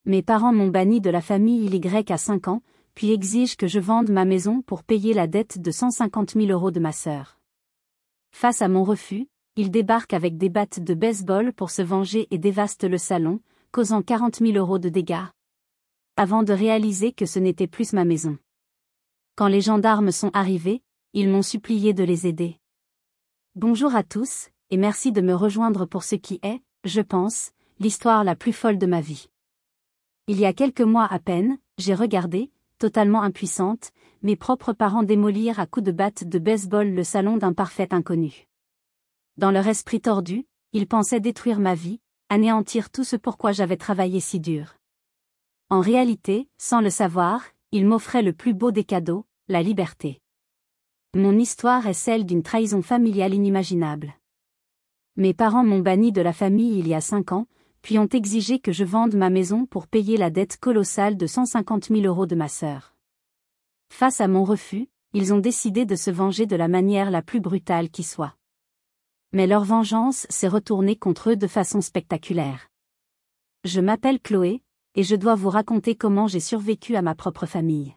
Mes parents m'ont banni de la famille Y à 5 ans, puis exigent que je vende ma maison pour payer la dette de 150 000 € de ma sœur. Face à mon refus, ils débarquent avec des battes de baseball pour se venger et dévastent le salon, causant 40 000 € de dégâts. Avant de réaliser que ce n'était plus ma maison. Quand les gendarmes sont arrivés, ils m'ont supplié de les aider. Bonjour à tous, et merci de me rejoindre pour ce qui est, je pense, l'histoire la plus folle de ma vie. Il y a quelques mois à peine, j'ai regardé, totalement impuissante, mes propres parents démolir à coups de batte de baseball le salon d'un parfait inconnu. Dans leur esprit tordu, ils pensaient détruire ma vie, anéantir tout ce pourquoi j'avais travaillé si dur. En réalité, sans le savoir, ils m'offraient le plus beau des cadeaux, la liberté. Mon histoire est celle d'une trahison familiale inimaginable. Mes parents m'ont banni de la famille il y a 5 ans, puis ont exigé que je vende ma maison pour payer la dette colossale de 150 000 € de ma sœur. Face à mon refus, ils ont décidé de se venger de la manière la plus brutale qui soit. Mais leur vengeance s'est retournée contre eux de façon spectaculaire. Je m'appelle Chloé, et je dois vous raconter comment j'ai survécu à ma propre famille.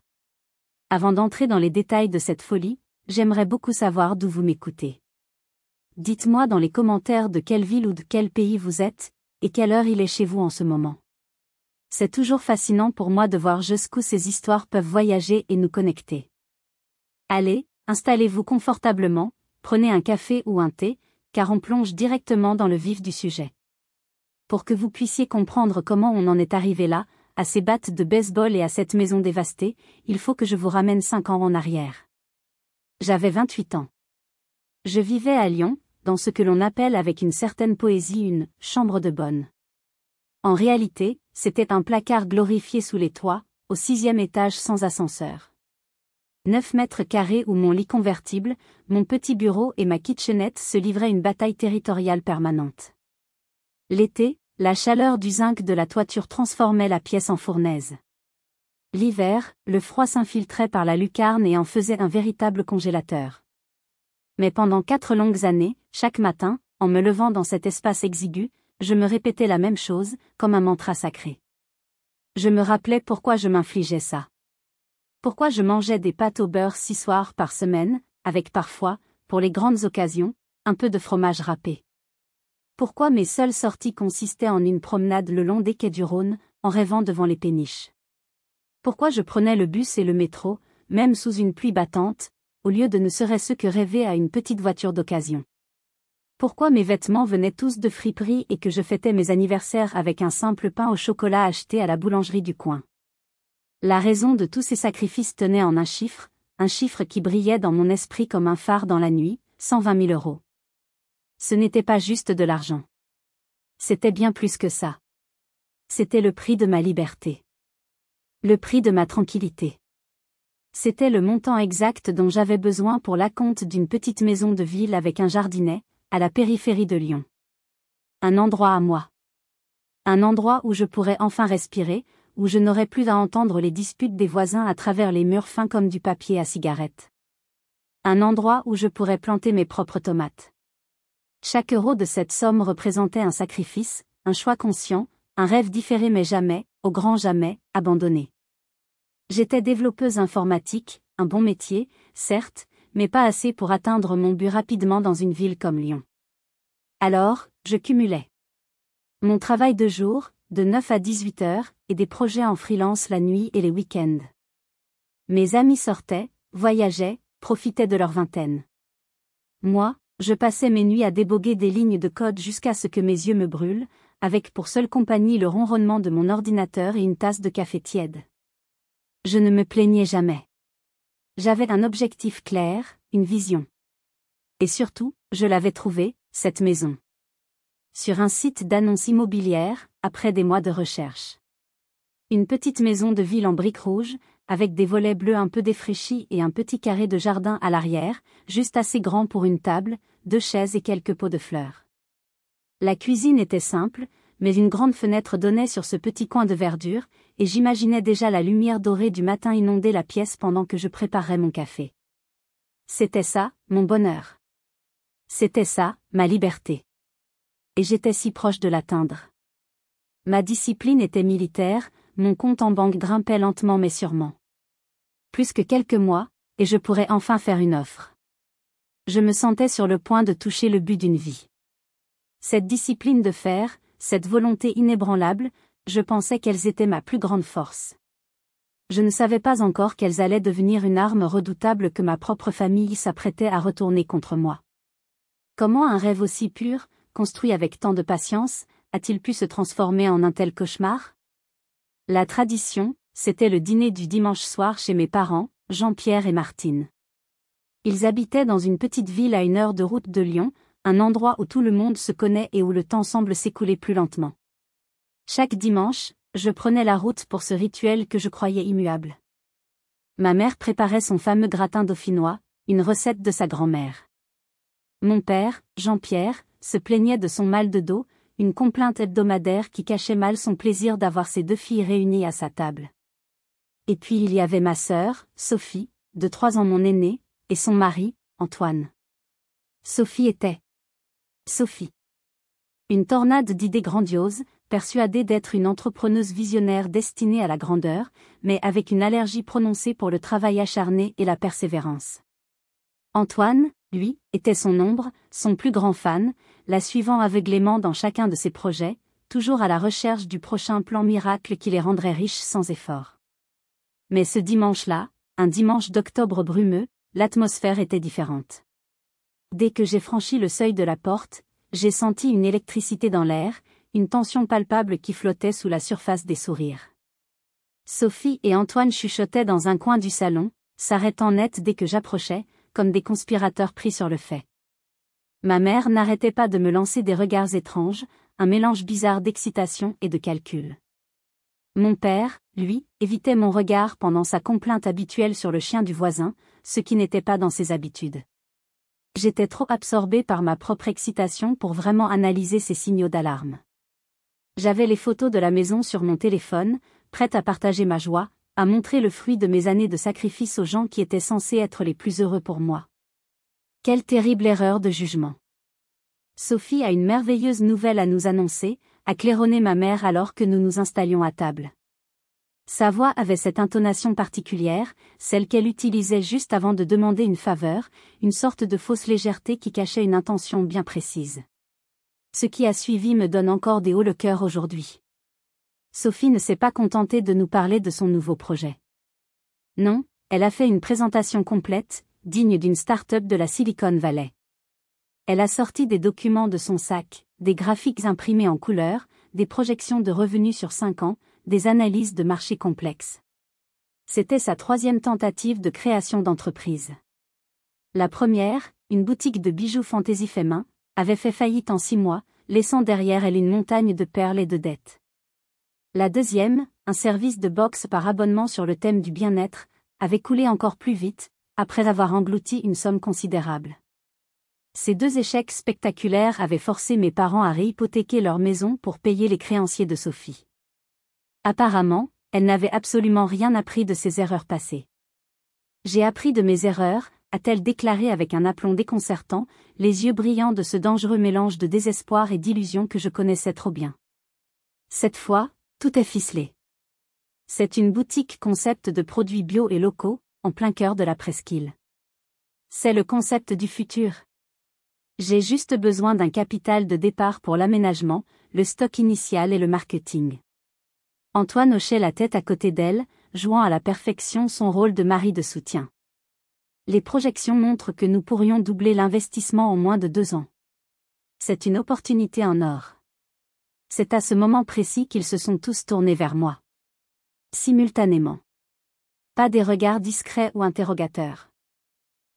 Avant d'entrer dans les détails de cette folie, j'aimerais beaucoup savoir d'où vous m'écoutez. Dites-moi dans les commentaires de quelle ville ou de quel pays vous êtes, et quelle heure il est chez vous en ce moment. C'est toujours fascinant pour moi de voir jusqu'où ces histoires peuvent voyager et nous connecter. Allez, installez-vous confortablement, prenez un café ou un thé, car on plonge directement dans le vif du sujet. Pour que vous puissiez comprendre comment on en est arrivé là, à ces battes de baseball et à cette maison dévastée, il faut que je vous ramène 5 ans en arrière. J'avais 28 ans. Je vivais à Lyon, dans ce que l'on appelle avec une certaine poésie une « chambre de bonne ». En réalité, c'était un placard glorifié sous les toits, au 6e étage sans ascenseur. 9 mètres carrés où mon lit convertible, mon petit bureau et ma kitchenette se livraient une bataille territoriale permanente. L'été, la chaleur du zinc de la toiture transformait la pièce en fournaise. L'hiver, le froid s'infiltrait par la lucarne et en faisait un véritable congélateur. Mais pendant 4 longues années, chaque matin, en me levant dans cet espace exigu, je me répétais la même chose, comme un mantra sacré. Je me rappelais pourquoi je m'infligeais ça. Pourquoi je mangeais des pâtes au beurre 6 soirs par semaine, avec parfois, pour les grandes occasions, un peu de fromage râpé. Pourquoi mes seules sorties consistaient en une promenade le long des quais du Rhône, en rêvant devant les péniches. Pourquoi je prenais le bus et le métro, même sous une pluie battante, au lieu de ne serait-ce que rêver à une petite voiture d'occasion. Pourquoi mes vêtements venaient tous de friperie et que je fêtais mes anniversaires avec un simple pain au chocolat acheté à la boulangerie du coin. La raison de tous ces sacrifices tenait en un chiffre qui brillait dans mon esprit comme un phare dans la nuit, 120 000 €. Ce n'était pas juste de l'argent. C'était bien plus que ça. C'était le prix de ma liberté. Le prix de ma tranquillité. C'était le montant exact dont j'avais besoin pour l'acompte d'une petite maison de ville avec un jardinet, à la périphérie de Lyon. Un endroit à moi. Un endroit où je pourrais enfin respirer, où je n'aurais plus à entendre les disputes des voisins à travers les murs fins comme du papier à cigarette. Un endroit où je pourrais planter mes propres tomates. Chaque euro de cette somme représentait un sacrifice, un choix conscient, un rêve différé mais jamais, au grand jamais, abandonné. J'étais développeuse informatique, un bon métier, certes, mais pas assez pour atteindre mon but rapidement dans une ville comme Lyon. Alors, je cumulais. Mon travail de jour, de 9 à 18 heures, et des projets en freelance la nuit et les week-ends. Mes amis sortaient, voyageaient, profitaient de leur vingtaine. Moi, je passais mes nuits à déboguer des lignes de code jusqu'à ce que mes yeux me brûlent, avec pour seule compagnie le ronronnement de mon ordinateur et une tasse de café tiède. Je ne me plaignais jamais. J'avais un objectif clair, une vision. Et surtout, je l'avais trouvée, cette maison. Sur un site d'annonces immobilières, après des mois de recherche. Une petite maison de ville en briques rouges, avec des volets bleus un peu défraîchis et un petit carré de jardin à l'arrière, juste assez grand pour une table, 2 chaises et quelques pots de fleurs. La cuisine était simple, mais une grande fenêtre donnait sur ce petit coin de verdure, et j'imaginais déjà la lumière dorée du matin inonder la pièce pendant que je préparais mon café. C'était ça, mon bonheur. C'était ça, ma liberté. Et j'étais si proche de l'atteindre. Ma discipline était militaire, mon compte en banque grimpait lentement mais sûrement. Plus que quelques mois, et je pourrais enfin faire une offre. Je me sentais sur le point de toucher le but d'une vie. Cette discipline de fer, cette volonté inébranlable, je pensais qu'elles étaient ma plus grande force. Je ne savais pas encore qu'elles allaient devenir une arme redoutable que ma propre famille s'apprêtait à retourner contre moi. Comment un rêve aussi pur, construit avec tant de patience, a-t-il pu se transformer en un tel cauchemar? La tradition, c'était le dîner du dimanche soir chez mes parents, Jean-Pierre et Martine. Ils habitaient dans une petite ville à 1 heure de route de Lyon, un endroit où tout le monde se connaît et où le temps semble s'écouler plus lentement. Chaque dimanche, je prenais la route pour ce rituel que je croyais immuable. Ma mère préparait son fameux gratin dauphinois, une recette de sa grand-mère. Mon père, Jean-Pierre, se plaignait de son mal de dos, une complainte hebdomadaire qui cachait mal son plaisir d'avoir ses 2 filles réunies à sa table. Et puis il y avait ma sœur, Sophie, de 3 ans mon aînée, et son mari, Antoine. Sophie était Sophie. Une tornade d'idées grandioses, persuadée d'être une entrepreneuse visionnaire destinée à la grandeur, mais avec une allergie prononcée pour le travail acharné et la persévérance. Antoine, lui, était son ombre, son plus grand fan, la suivant aveuglément dans chacun de ses projets, toujours à la recherche du prochain plan miracle qui les rendrait riches sans effort. Mais ce dimanche-là, un dimanche d'octobre brumeux, l'atmosphère était différente. Dès que j'ai franchi le seuil de la porte, j'ai senti une électricité dans l'air, une tension palpable qui flottait sous la surface des sourires. Sophie et Antoine chuchotaient dans un coin du salon, s'arrêtant net dès que j'approchais, comme des conspirateurs pris sur le fait. Ma mère n'arrêtait pas de me lancer des regards étranges, un mélange bizarre d'excitation et de calcul. Mon père, lui, évitait mon regard pendant sa complainte habituelle sur le chien du voisin, ce qui n'était pas dans ses habitudes. J'étais trop absorbée par ma propre excitation pour vraiment analyser ces signaux d'alarme. J'avais les photos de la maison sur mon téléphone, prête à partager ma joie, à montrer le fruit de mes années de sacrifice aux gens qui étaient censés être les plus heureux pour moi. Quelle terrible erreur de jugement. Sophie a une merveilleuse nouvelle à nous annoncer, a claironné ma mère alors que nous nous installions à table. Sa voix avait cette intonation particulière, celle qu'elle utilisait juste avant de demander une faveur, une sorte de fausse légèreté qui cachait une intention bien précise. Ce qui a suivi me donne encore des hauts le cœur aujourd'hui. Sophie ne s'est pas contentée de nous parler de son nouveau projet. Non, elle a fait une présentation complète, digne d'une start-up de la Silicon Valley. Elle a sorti des documents de son sac, des graphiques imprimés en couleur, des projections de revenus sur 5 ans, des analyses de marché complexes. C'était sa 3e tentative de création d'entreprise. La première, une boutique de bijoux fantaisie fait main, avait fait faillite en 6 mois, laissant derrière elle une montagne de perles et de dettes. La deuxième, un service de boxe par abonnement sur le thème du bien-être, avait coulé encore plus vite, après avoir englouti une somme considérable. Ces 2 échecs spectaculaires avaient forcé mes parents à réhypothéquer leur maison pour payer les créanciers de Sophie. Apparemment, elle n'avait absolument rien appris de ses erreurs passées. J'ai appris de mes erreurs, a-t-elle déclaré avec un aplomb déconcertant, les yeux brillants de ce dangereux mélange de désespoir et d'illusion que je connaissais trop bien. Cette fois, tout est ficelé. C'est une boutique concept de produits bio et locaux, en plein cœur de la presqu'île. C'est le concept du futur. J'ai juste besoin d'un capital de départ pour l'aménagement, le stock initial et le marketing. Antoine hochait la tête à côté d'elle, jouant à la perfection son rôle de mari de soutien. Les projections montrent que nous pourrions doubler l'investissement en moins de 2 ans. C'est une opportunité en or. C'est à ce moment précis qu'ils se sont tous tournés vers moi. Simultanément. Pas des regards discrets ou interrogateurs.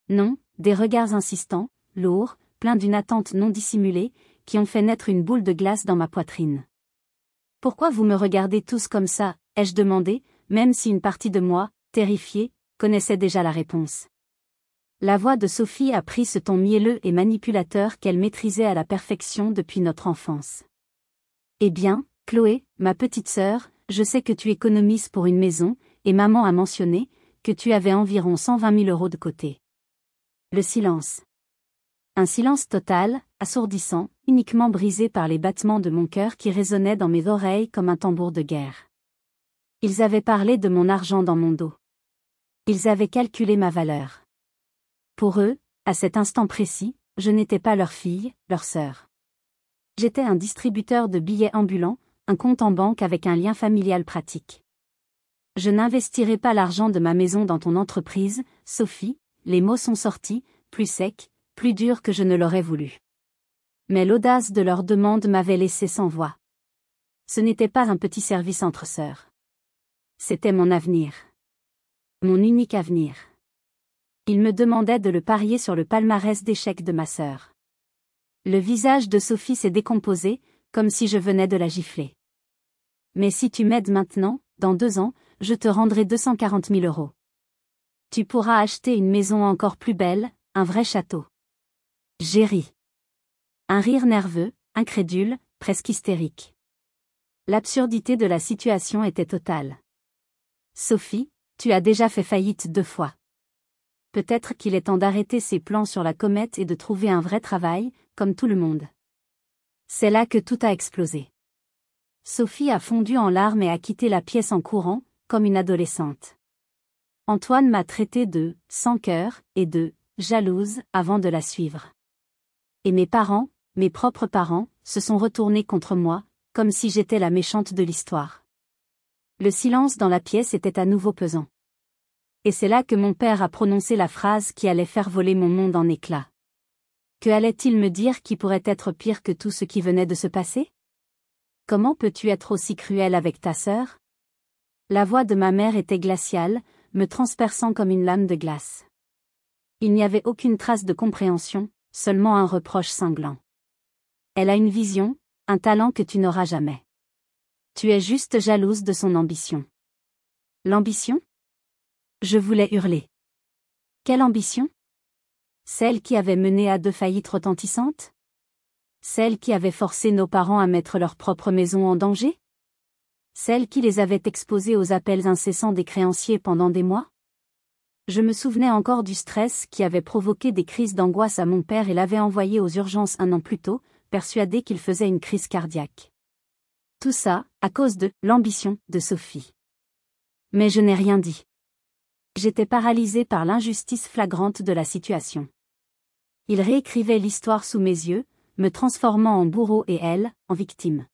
Non, des regards insistants, lourds, pleins d'une attente non dissimulée, qui ont fait naître une boule de glace dans ma poitrine. « Pourquoi vous me regardez tous comme ça ?» ai-je demandé, même si une partie de moi, terrifiée, connaissait déjà la réponse. La voix de Sophie a pris ce ton mielleux et manipulateur qu'elle maîtrisait à la perfection depuis notre enfance. « Eh bien, Chloé, ma petite sœur, je sais que tu économises pour une maison, et maman a mentionné que tu avais environ 120 000 € de côté. » Le silence. Un silence total, assourdissant, uniquement brisé par les battements de mon cœur qui résonnaient dans mes oreilles comme un tambour de guerre. Ils avaient parlé de mon argent dans mon dos. Ils avaient calculé ma valeur. Pour eux, à cet instant précis, je n'étais pas leur fille, leur sœur. J'étais un distributeur de billets ambulant, un compte en banque avec un lien familial pratique. Je n'investirai pas l'argent de ma maison dans ton entreprise, Sophie, les mots sont sortis, plus secs, plus durs que je ne l'aurais voulu. Mais l'audace de leur demande m'avait laissé sans voix. Ce n'était pas un petit service entre sœurs. C'était mon avenir. Mon unique avenir. Ils me demandaient de le parier sur le palmarès d'échecs de ma sœur. Le visage de Sophie s'est décomposé, comme si je venais de la gifler. Mais si tu m'aides maintenant, dans 2 ans, je te rendrai 240 000 euros. Tu pourras acheter une maison encore plus belle, un vrai château. J'ai ri. Un rire nerveux, incrédule, presque hystérique. L'absurdité de la situation était totale. Sophie, tu as déjà fait faillite 2 fois. Peut-être qu'il est temps d'arrêter ces plans sur la comète et de trouver un vrai travail, comme tout le monde. C'est là que tout a explosé. Sophie a fondu en larmes et a quitté la pièce en courant, comme une adolescente. Antoine m'a traité de « sans cœur » et de « jalouse » avant de la suivre. Et mes parents, mes propres parents, se sont retournés contre moi, comme si j'étais la méchante de l'histoire. Le silence dans la pièce était à nouveau pesant. Et c'est là que mon père a prononcé la phrase qui allait faire voler mon monde en éclats. Que allait-il me dire qui pourrait être pire que tout ce qui venait de se passer? Comment peux-tu être aussi cruel avec ta sœur? La voix de ma mère était glaciale, me transperçant comme une lame de glace. Il n'y avait aucune trace de compréhension, seulement un reproche cinglant. Elle a une vision, un talent que tu n'auras jamais. Tu es juste jalouse de son ambition. L'ambition? Je voulais hurler. Quelle ambition? Celle qui avait mené à 2 faillites retentissantes? Celle qui avait forcé nos parents à mettre leur propre maison en danger? Celle qui les avait exposés aux appels incessants des créanciers pendant des mois? Je me souvenais encore du stress qui avait provoqué des crises d'angoisse à mon père et l'avait envoyé aux urgences 1 an plus tôt, persuadé qu'il faisait une crise cardiaque. Tout ça, à cause de l'ambition de Sophie. Mais je n'ai rien dit. J'étais paralysée par l'injustice flagrante de la situation. Il réécrivait l'histoire sous mes yeux, me transformant en bourreau et elle, en victime.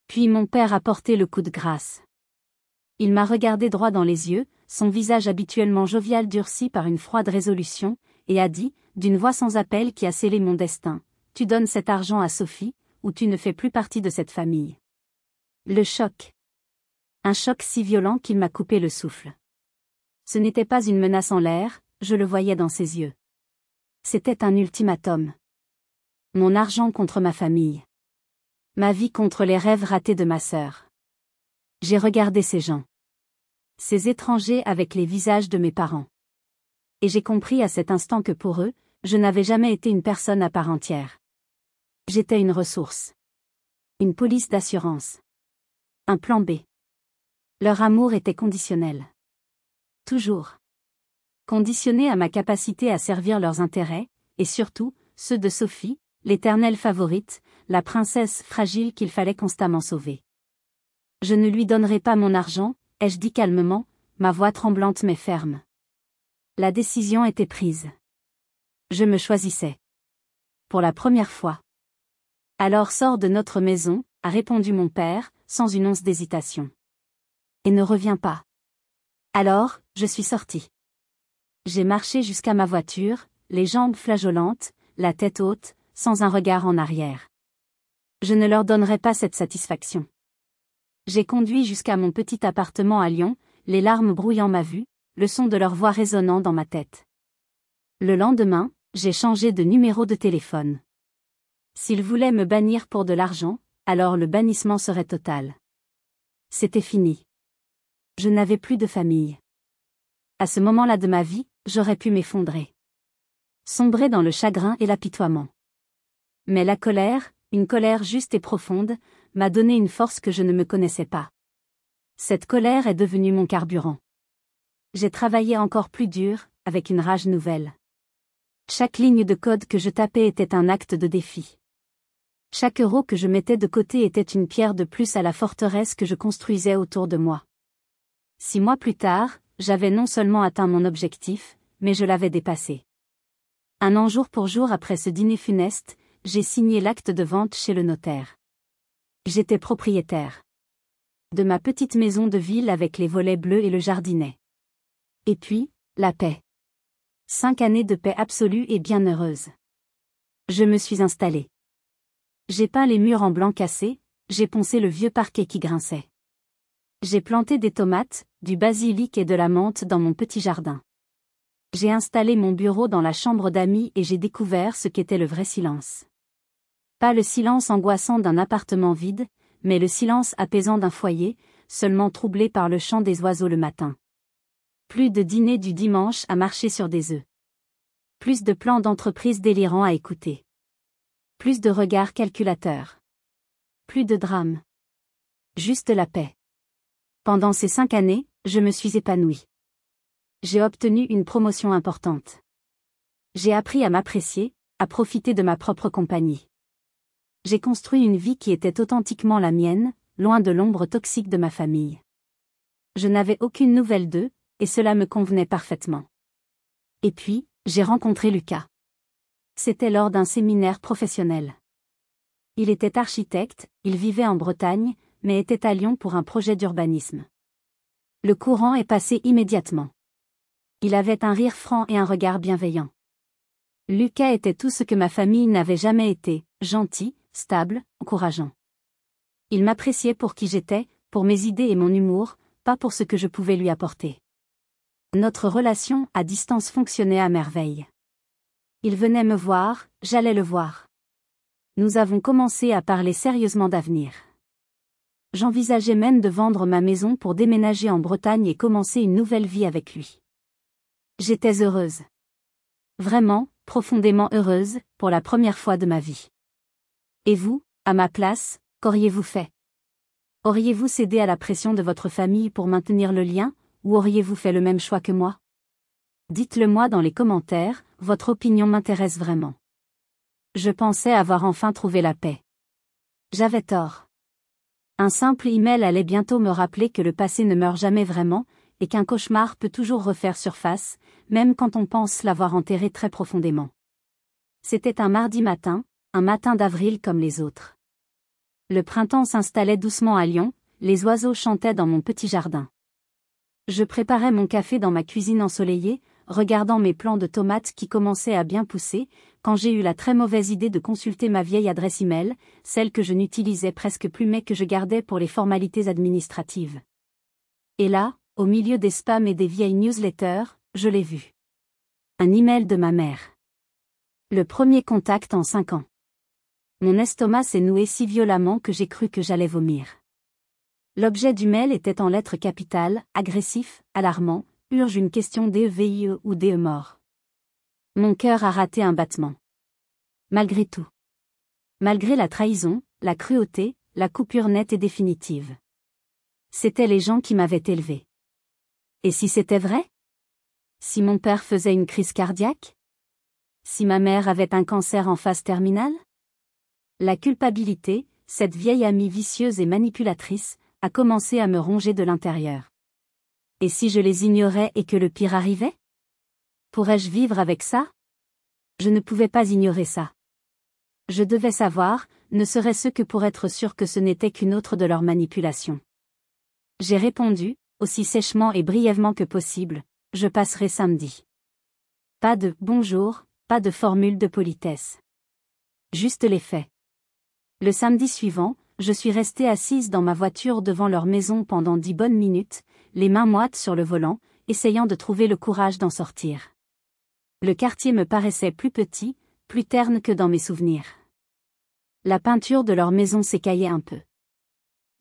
Puis mon père a porté le coup de grâce. Il m'a regardé droit dans les yeux, son visage habituellement jovial durci par une froide résolution, et a dit, d'une voix sans appel qui a scellé mon destin, « Tu donnes cet argent à Sophie, ou tu ne fais plus partie de cette famille. » Le choc. Un choc si violent qu'il m'a coupé le souffle. Ce n'était pas une menace en l'air, je le voyais dans ses yeux. C'était un ultimatum. Mon argent contre ma famille. Ma vie contre les rêves ratés de ma sœur. J'ai regardé ces gens. Ces étrangers avec les visages de mes parents. Et j'ai compris à cet instant que pour eux, je n'avais jamais été une personne à part entière. J'étais une ressource. Une police d'assurance. Un plan B. Leur amour était conditionnel. Toujours. Conditionné à ma capacité à servir leurs intérêts, et surtout, ceux de Sophie, l'éternelle favorite, la princesse fragile qu'il fallait constamment sauver. Je ne lui donnerai pas mon argent, ai-je dit calmement, ma voix tremblante mais ferme. La décision était prise. Je me choisissais. Pour la première fois. Alors sors de notre maison, a répondu mon père, sans une once d'hésitation. Et ne reviens pas. Alors, je suis sortie. J'ai marché jusqu'à ma voiture, les jambes flageolantes, la tête haute, sans un regard en arrière. Je ne leur donnerai pas cette satisfaction. J'ai conduit jusqu'à mon petit appartement à Lyon, les larmes brouillant ma vue, le son de leur voix résonnant dans ma tête. Le lendemain, j'ai changé de numéro de téléphone. S'ils voulaient me bannir pour de l'argent, alors le bannissement serait total. C'était fini. Je n'avais plus de famille. À ce moment-là de ma vie, j'aurais pu m'effondrer. Sombrer dans le chagrin et l'apitoiement. Mais la colère, une colère juste et profonde, m'a donné une force que je ne me connaissais pas. Cette colère est devenue mon carburant. J'ai travaillé encore plus dur, avec une rage nouvelle. Chaque ligne de code que je tapais était un acte de défi. Chaque euro que je mettais de côté était une pierre de plus à la forteresse que je construisais autour de moi. 6 mois plus tard, j'avais non seulement atteint mon objectif, mais je l'avais dépassé. Un an jour pour jour après ce dîner funeste, j'ai signé l'acte de vente chez le notaire. J'étais propriétaire de ma petite maison de ville avec les volets bleus et le jardinet. Et puis, la paix. 5 années de paix absolue et bien heureuse. Je me suis installée. J'ai peint les murs en blanc cassé, j'ai poncé le vieux parquet qui grinçait. J'ai planté des tomates, du basilic et de la menthe dans mon petit jardin. J'ai installé mon bureau dans la chambre d'amis et j'ai découvert ce qu'était le vrai silence. Pas le silence angoissant d'un appartement vide, mais le silence apaisant d'un foyer, seulement troublé par le chant des oiseaux le matin. Plus de dîners du dimanche à marcher sur des œufs. Plus de plans d'entreprise délirants à écouter. Plus de regards calculateurs. Plus de drames. Juste la paix. Pendant ces 5 années, je me suis épanouie. J'ai obtenu une promotion importante. J'ai appris à m'apprécier, à profiter de ma propre compagnie. J'ai construit une vie qui était authentiquement la mienne, loin de l'ombre toxique de ma famille. Je n'avais aucune nouvelle d'eux, et cela me convenait parfaitement. Et puis, j'ai rencontré Lucas. C'était lors d'un séminaire professionnel. Il était architecte, il vivait en Bretagne, mais était à Lyon pour un projet d'urbanisme. Le courant est passé immédiatement. Il avait un rire franc et un regard bienveillant. Lucas était tout ce que ma famille n'avait jamais été, gentil, stable, encourageant. Il m'appréciait pour qui j'étais, pour mes idées et mon humour, pas pour ce que je pouvais lui apporter. Notre relation à distance fonctionnait à merveille. Il venait me voir, j'allais le voir. Nous avons commencé à parler sérieusement d'avenir. J'envisageais même de vendre ma maison pour déménager en Bretagne et commencer une nouvelle vie avec lui. J'étais heureuse. Vraiment, profondément heureuse, pour la première fois de ma vie. Et vous, à ma place, qu'auriez-vous fait? Auriez-vous cédé à la pression de votre famille pour maintenir le lien, ou auriez-vous fait le même choix que moi? Dites-le moi dans les commentaires, votre opinion m'intéresse vraiment. Je pensais avoir enfin trouvé la paix. J'avais tort. Un simple email allait bientôt me rappeler que le passé ne meurt jamais vraiment, et qu'un cauchemar peut toujours refaire surface, même quand on pense l'avoir enterré très profondément. C'était un mardi matin, un matin d'avril comme les autres. Le printemps s'installait doucement à Lyon, les oiseaux chantaient dans mon petit jardin. Je préparais mon café dans ma cuisine ensoleillée, regardant mes plants de tomates qui commençaient à bien pousser, quand j'ai eu la très mauvaise idée de consulter ma vieille adresse email, celle que je n'utilisais presque plus mais que je gardais pour les formalités administratives. Et là, au milieu des spams et des vieilles newsletters, je l'ai vu. Un email de ma mère. Le premier contact en 5 ans. Mon estomac s'est noué si violemment que j'ai cru que j'allais vomir. L'objet du mail était en lettres capitales, agressif, alarmant, urge une question DEVIE ou DE mort. Mon cœur a raté un battement. Malgré tout. Malgré la trahison, la cruauté, la coupure nette et définitive. C'étaient les gens qui m'avaient élevé. Et si c'était vrai? Si mon père faisait une crise cardiaque? Si ma mère avait un cancer en phase terminale? La culpabilité, cette vieille amie vicieuse et manipulatrice, a commencé à me ronger de l'intérieur. Et si je les ignorais et que le pire arrivait? Pourrais-je vivre avec ça? Je ne pouvais pas ignorer ça. Je devais savoir, ne serait-ce que pour être sûr que ce n'était qu'une autre de leurs manipulations. J'ai répondu, aussi sèchement et brièvement que possible, je passerai samedi. Pas de « bonjour », pas de formule de politesse. Juste les faits. Le samedi suivant, je suis restée assise dans ma voiture devant leur maison pendant 10 bonnes minutes, les mains moites sur le volant, essayant de trouver le courage d'en sortir. Le quartier me paraissait plus petit, plus terne que dans mes souvenirs. La peinture de leur maison s'écaillait un peu.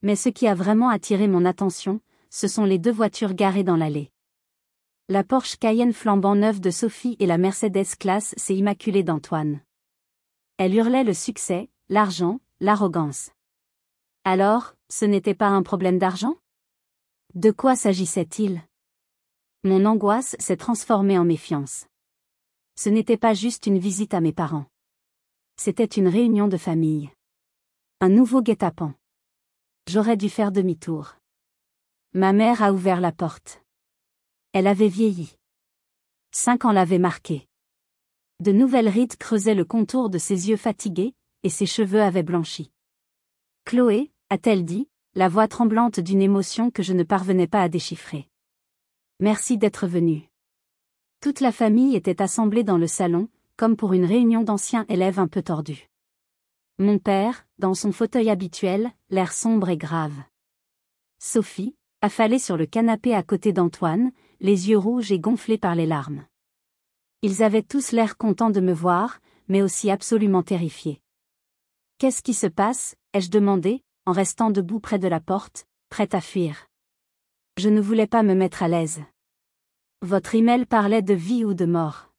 Mais ce qui a vraiment attiré mon attention, ce sont les 2 voitures garées dans l'allée. La Porsche Cayenne flambant neuve de Sophie et la Mercedes classe C immaculée d'Antoine. Elle hurlait le succès, l'argent, l'arrogance. Alors, ce n'était pas un problème d'argent? De quoi s'agissait-il? Mon angoisse s'est transformée en méfiance. Ce n'était pas juste une visite à mes parents. C'était une réunion de famille. Un nouveau guet-apens. J'aurais dû faire demi-tour. Ma mère a ouvert la porte. Elle avait vieilli. 5 ans l'avaient marquée. De nouvelles rides creusaient le contour de ses yeux fatigués, et ses cheveux avaient blanchi. « Chloé » a-t-elle dit, la voix tremblante d'une émotion que je ne parvenais pas à déchiffrer. « Merci d'être venue. » Toute la famille était assemblée dans le salon, comme pour une réunion d'anciens élèves un peu tordus. Mon père, dans son fauteuil habituel, l'air sombre et grave. Sophie, affalée sur le canapé à côté d'Antoine, les yeux rouges et gonflés par les larmes. Ils avaient tous l'air contents de me voir, mais aussi absolument terrifiés. « Qu'est-ce qui se passe ?» ai-je demandé, en restant debout près de la porte, prête à fuir. Je ne voulais pas me mettre à l'aise. Votre email parlait de vie ou de mort.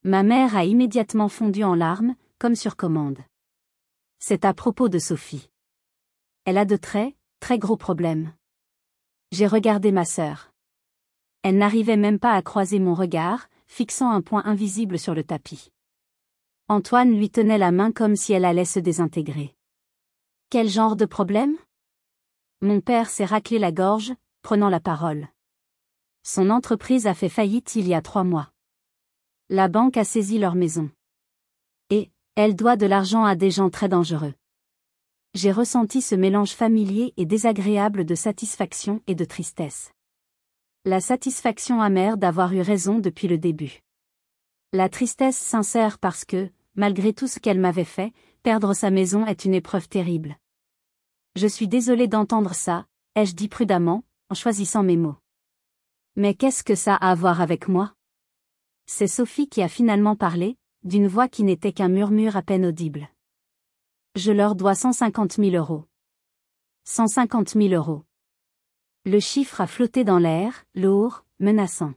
Ma mère a immédiatement fondu en larmes, comme sur commande. C'est à propos de Sophie. Elle a de très gros problèmes. J'ai regardé ma sœur. Elle n'arrivait même pas à croiser mon regard, fixant un point invisible sur le tapis. Antoine lui tenait la main comme si elle allait se désintégrer. Quel genre de problème ? Mon père s'est raclé la gorge, prenant la parole. Son entreprise a fait faillite il y a 3 mois. La banque a saisi leur maison. Et, elle doit de l'argent à des gens très dangereux. J'ai ressenti ce mélange familier et désagréable de satisfaction et de tristesse. La satisfaction amère d'avoir eu raison depuis le début. La tristesse sincère parce que, malgré tout ce qu'elle m'avait fait, perdre sa maison est une épreuve terrible. Je suis désolée d'entendre ça, ai-je dit prudemment, en choisissant mes mots. Mais qu'est-ce que ça a à voir avec moi ? C'est Sophie qui a finalement parlé, d'une voix qui n'était qu'un murmure à peine audible. Je leur dois 150 000 €. 150 000 €. Le chiffre a flotté dans l'air, lourd, menaçant.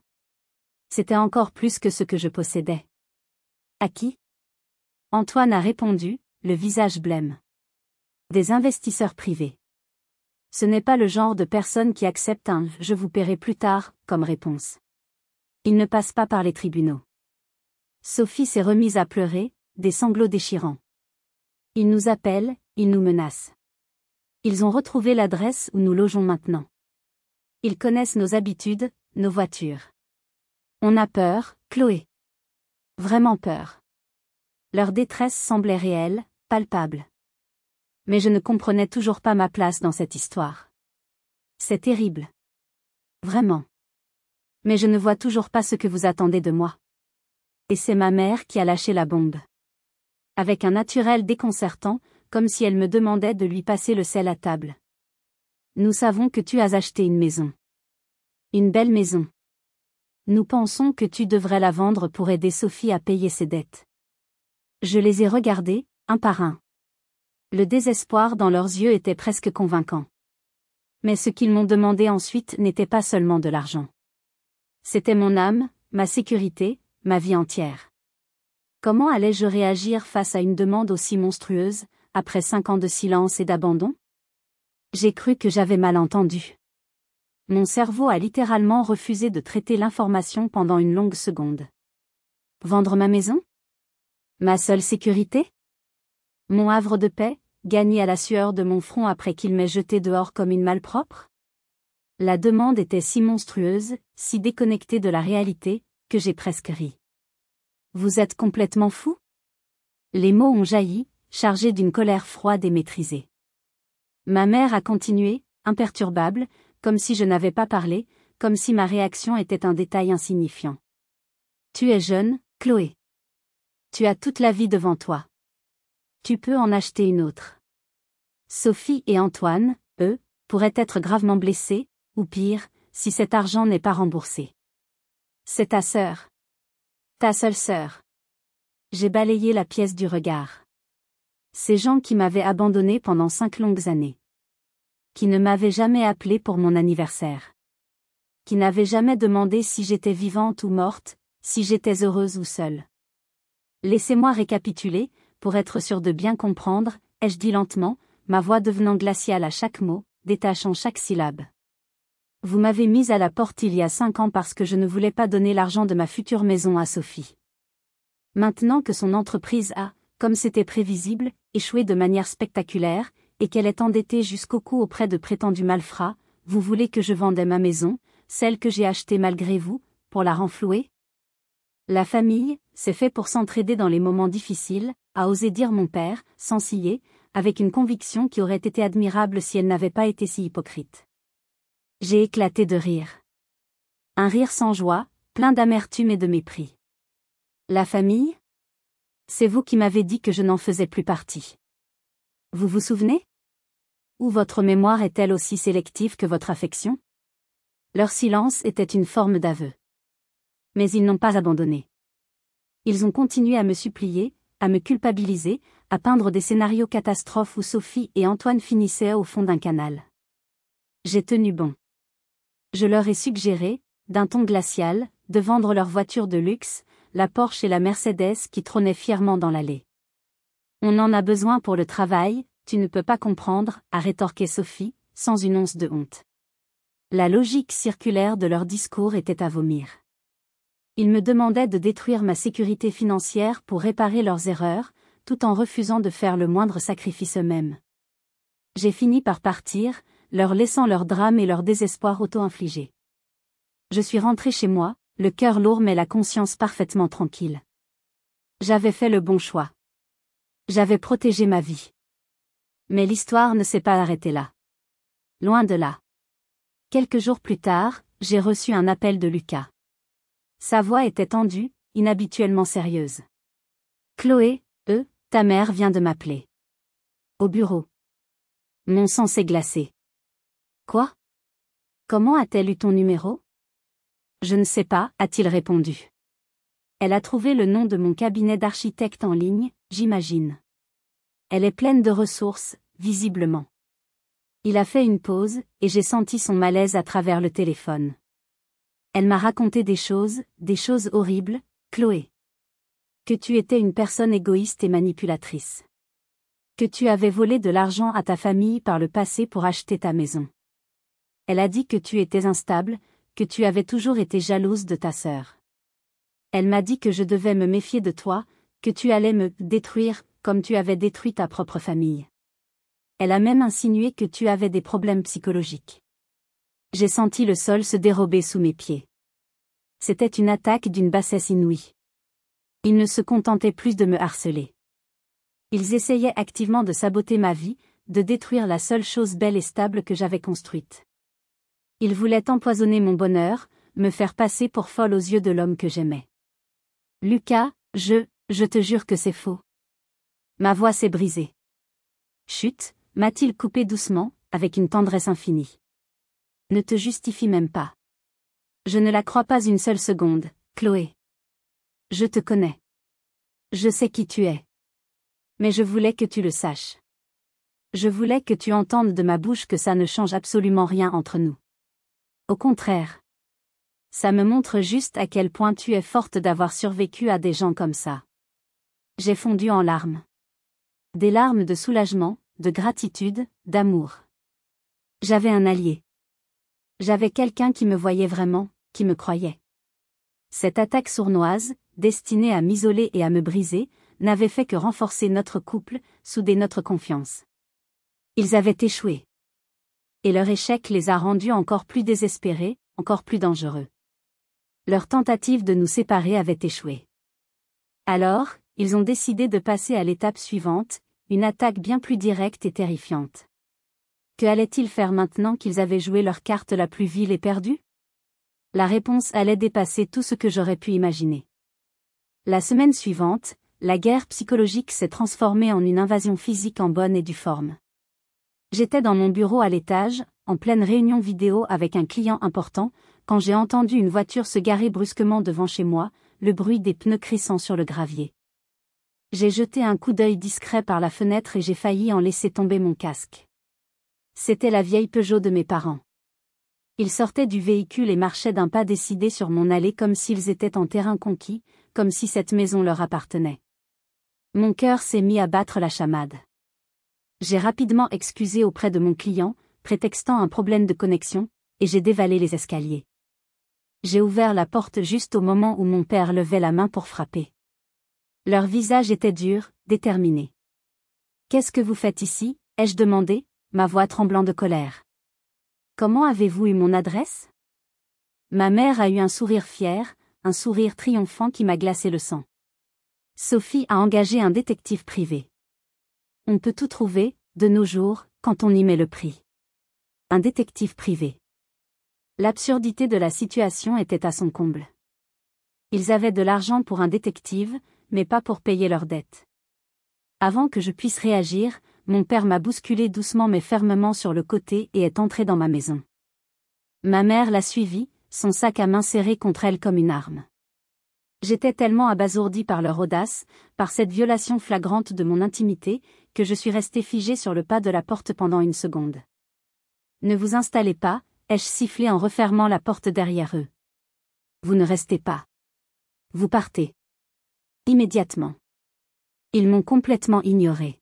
C'était encore plus que ce que je possédais. À qui ? Antoine a répondu, le visage blême. Des investisseurs privés. Ce n'est pas le genre de personne qui accepte un « je vous paierai plus tard » comme réponse. Il ne passe pas par les tribunaux. Sophie s'est remise à pleurer, des sanglots déchirants. Ils nous appellent, ils nous menacent. Ils ont retrouvé l'adresse où nous logeons maintenant. Ils connaissent nos habitudes, nos voitures. On a peur, Chloé. Vraiment peur. Leur détresse semblait réelle, palpable. Mais je ne comprenais toujours pas ma place dans cette histoire. C'est terrible. Vraiment. Mais je ne vois toujours pas ce que vous attendez de moi. Et c'est ma mère qui a lâché la bombe. Avec un naturel déconcertant, comme si elle me demandait de lui passer le sel à table. Nous savons que tu as acheté une maison. Une belle maison. Nous pensons que tu devrais la vendre pour aider Sophie à payer ses dettes. Je les ai regardés, un par un. Le désespoir dans leurs yeux était presque convaincant. Mais ce qu'ils m'ont demandé ensuite n'était pas seulement de l'argent. C'était mon âme, ma sécurité, ma vie entière. Comment allais-je réagir face à une demande aussi monstrueuse, après 5 ans de silence et d'abandon ? J'ai cru que j'avais mal entendu. Mon cerveau a littéralement refusé de traiter l'information pendant une longue seconde. Vendre ma maison ? Ma seule sécurité ? Mon havre de paix, gagné à la sueur de mon front après qu'il m'ait jeté dehors comme une malpropre ? La demande était si monstrueuse, si déconnectée de la réalité, que j'ai presque ri. Vous êtes complètement fou ? Les mots ont jailli, chargés d'une colère froide et maîtrisée. Ma mère a continué, imperturbable, comme si je n'avais pas parlé, comme si ma réaction était un détail insignifiant. Tu es jeune, Chloé. Tu as toute la vie devant toi. Tu peux en acheter une autre. Sophie et Antoine, eux, pourraient être gravement blessés, ou pire, si cet argent n'est pas remboursé. C'est ta sœur. Ta seule sœur. J'ai balayé la pièce du regard. Ces gens qui m'avaient abandonné pendant 5 longues années. Qui ne m'avaient jamais appelé pour mon anniversaire. Qui n'avaient jamais demandé si j'étais vivante ou morte, si j'étais heureuse ou seule. Laissez-moi récapituler, pour être sûr de bien comprendre, ai-je dit lentement, ma voix devenant glaciale à chaque mot, détachant chaque syllabe. Vous m'avez mise à la porte il y a 5 ans parce que je ne voulais pas donner l'argent de ma future maison à Sophie. Maintenant que son entreprise a, comme c'était prévisible, échoué de manière spectaculaire, et qu'elle est endettée jusqu'au cou auprès de prétendus malfrats, vous voulez que je vende ma maison, celle que j'ai achetée malgré vous, pour la renflouer? La famille, c'est fait pour s'entraider dans les moments difficiles, a osé dire mon père, sans ciller, avec une conviction qui aurait été admirable si elle n'avait pas été si hypocrite. J'ai éclaté de rire. Un rire sans joie, plein d'amertume et de mépris. La famille? C'est vous qui m'avez dit que je n'en faisais plus partie. Vous vous souvenez? Ou votre mémoire est-elle aussi sélective que votre affection? Leur silence était une forme d'aveu. Mais ils n'ont pas abandonné. Ils ont continué à me supplier, à me culpabiliser, à peindre des scénarios catastrophes où Sophie et Antoine finissaient au fond d'un canal. J'ai tenu bon. Je leur ai suggéré, d'un ton glacial, de vendre leur voiture de luxe, la Porsche et la Mercedes qui trônaient fièrement dans l'allée. On en a besoin pour le travail, tu ne peux pas comprendre, a rétorqué Sophie, sans une once de honte. La logique circulaire de leur discours était à vomir. Ils me demandaient de détruire ma sécurité financière pour réparer leurs erreurs, tout en refusant de faire le moindre sacrifice eux-mêmes. J'ai fini par partir, leur laissant leur drame et leur désespoir auto-infligés. Je suis rentré chez moi, le cœur lourd mais la conscience parfaitement tranquille. J'avais fait le bon choix. J'avais protégé ma vie. Mais l'histoire ne s'est pas arrêtée là. Loin de là. Quelques jours plus tard, j'ai reçu un appel de Lucas. Sa voix était tendue, inhabituellement sérieuse. Chloé, ta mère vient de m'appeler. Au bureau. Mon sang s'est glacé. Quoi? Comment a-t-elle eu ton numéro? Je ne sais pas, a-t-il répondu. Elle a trouvé le nom de mon cabinet d'architecte en ligne, j'imagine. Elle est pleine de ressources, visiblement. Il a fait une pause, et j'ai senti son malaise à travers le téléphone. Elle m'a raconté des choses horribles, Chloé. Que tu étais une personne égoïste et manipulatrice. Que tu avais volé de l'argent à ta famille par le passé pour acheter ta maison. Elle a dit que tu étais instable, que tu avais toujours été jalouse de ta sœur. Elle m'a dit que je devais me méfier de toi, que tu allais me détruire, comme tu avais détruit ta propre famille. Elle a même insinué que tu avais des problèmes psychologiques. J'ai senti le sol se dérober sous mes pieds. C'était une attaque d'une bassesse inouïe. Ils ne se contentaient plus de me harceler. Ils essayaient activement de saboter ma vie, de détruire la seule chose belle et stable que j'avais construite. Ils voulaient empoisonner mon bonheur, me faire passer pour folle aux yeux de l'homme que j'aimais. Lucas, je te jure que c'est faux. Ma voix s'est brisée. Chut, m'a-t-il coupé doucement, avec une tendresse infinie. Ne te justifie même pas. Je ne la crois pas une seule seconde, Chloé. Je te connais. Je sais qui tu es. Mais je voulais que tu le saches. Je voulais que tu entendes de ma bouche que ça ne change absolument rien entre nous. Au contraire. Ça me montre juste à quel point tu es forte d'avoir survécu à des gens comme ça. J'ai fondu en larmes. Des larmes de soulagement, de gratitude, d'amour. J'avais un allié. J'avais quelqu'un qui me voyait vraiment, qui me croyait. Cette attaque sournoise, destinée à m'isoler et à me briser, n'avait fait que renforcer notre couple, souder notre confiance. Ils avaient échoué. Et leur échec les a rendus encore plus désespérés, encore plus dangereux. Leur tentative de nous séparer avait échoué. Alors, ils ont décidé de passer à l'étape suivante, une attaque bien plus directe et terrifiante. Que allaient-ils faire maintenant qu'ils avaient joué leur carte la plus vile et perdue? La réponse allait dépasser tout ce que j'aurais pu imaginer. La semaine suivante, la guerre psychologique s'est transformée en une invasion physique en bonne et due forme. J'étais dans mon bureau à l'étage, en pleine réunion vidéo avec un client important, quand j'ai entendu une voiture se garer brusquement devant chez moi, le bruit des pneus crissant sur le gravier. J'ai jeté un coup d'œil discret par la fenêtre et j'ai failli en laisser tomber mon casque. C'était la vieille Peugeot de mes parents. Ils sortaient du véhicule et marchaient d'un pas décidé sur mon allée comme s'ils étaient en terrain conquis, comme si cette maison leur appartenait. Mon cœur s'est mis à battre la chamade. J'ai rapidement excusé auprès de mon client, prétextant un problème de connexion, et j'ai dévalé les escaliers. J'ai ouvert la porte juste au moment où mon père levait la main pour frapper. Leur visage était dur, déterminé. « Qu'est-ce que vous faites ici ?» ai-je demandé, ma voix tremblant de colère. « Comment avez-vous eu mon adresse ?» Ma mère a eu un sourire fier, un sourire triomphant qui m'a glacé le sang. Sophie a engagé un détective privé. On peut tout trouver, de nos jours, quand on y met le prix. Un détective privé. L'absurdité de la situation était à son comble. Ils avaient de l'argent pour un détective, mais pas pour payer leurs dettes. Avant que je puisse réagir, mon père m'a bousculé doucement mais fermement sur le côté et est entré dans ma maison. Ma mère l'a suivi, son sac à main serré contre elle comme une arme. J'étais tellement abasourdi par leur audace, par cette violation flagrante de mon intimité, que je suis resté figé sur le pas de la porte pendant une seconde. « Ne vous installez pas », ai-je sifflé en refermant la porte derrière eux. « Vous ne restez pas. Vous partez. » Immédiatement. Ils m'ont complètement ignoré.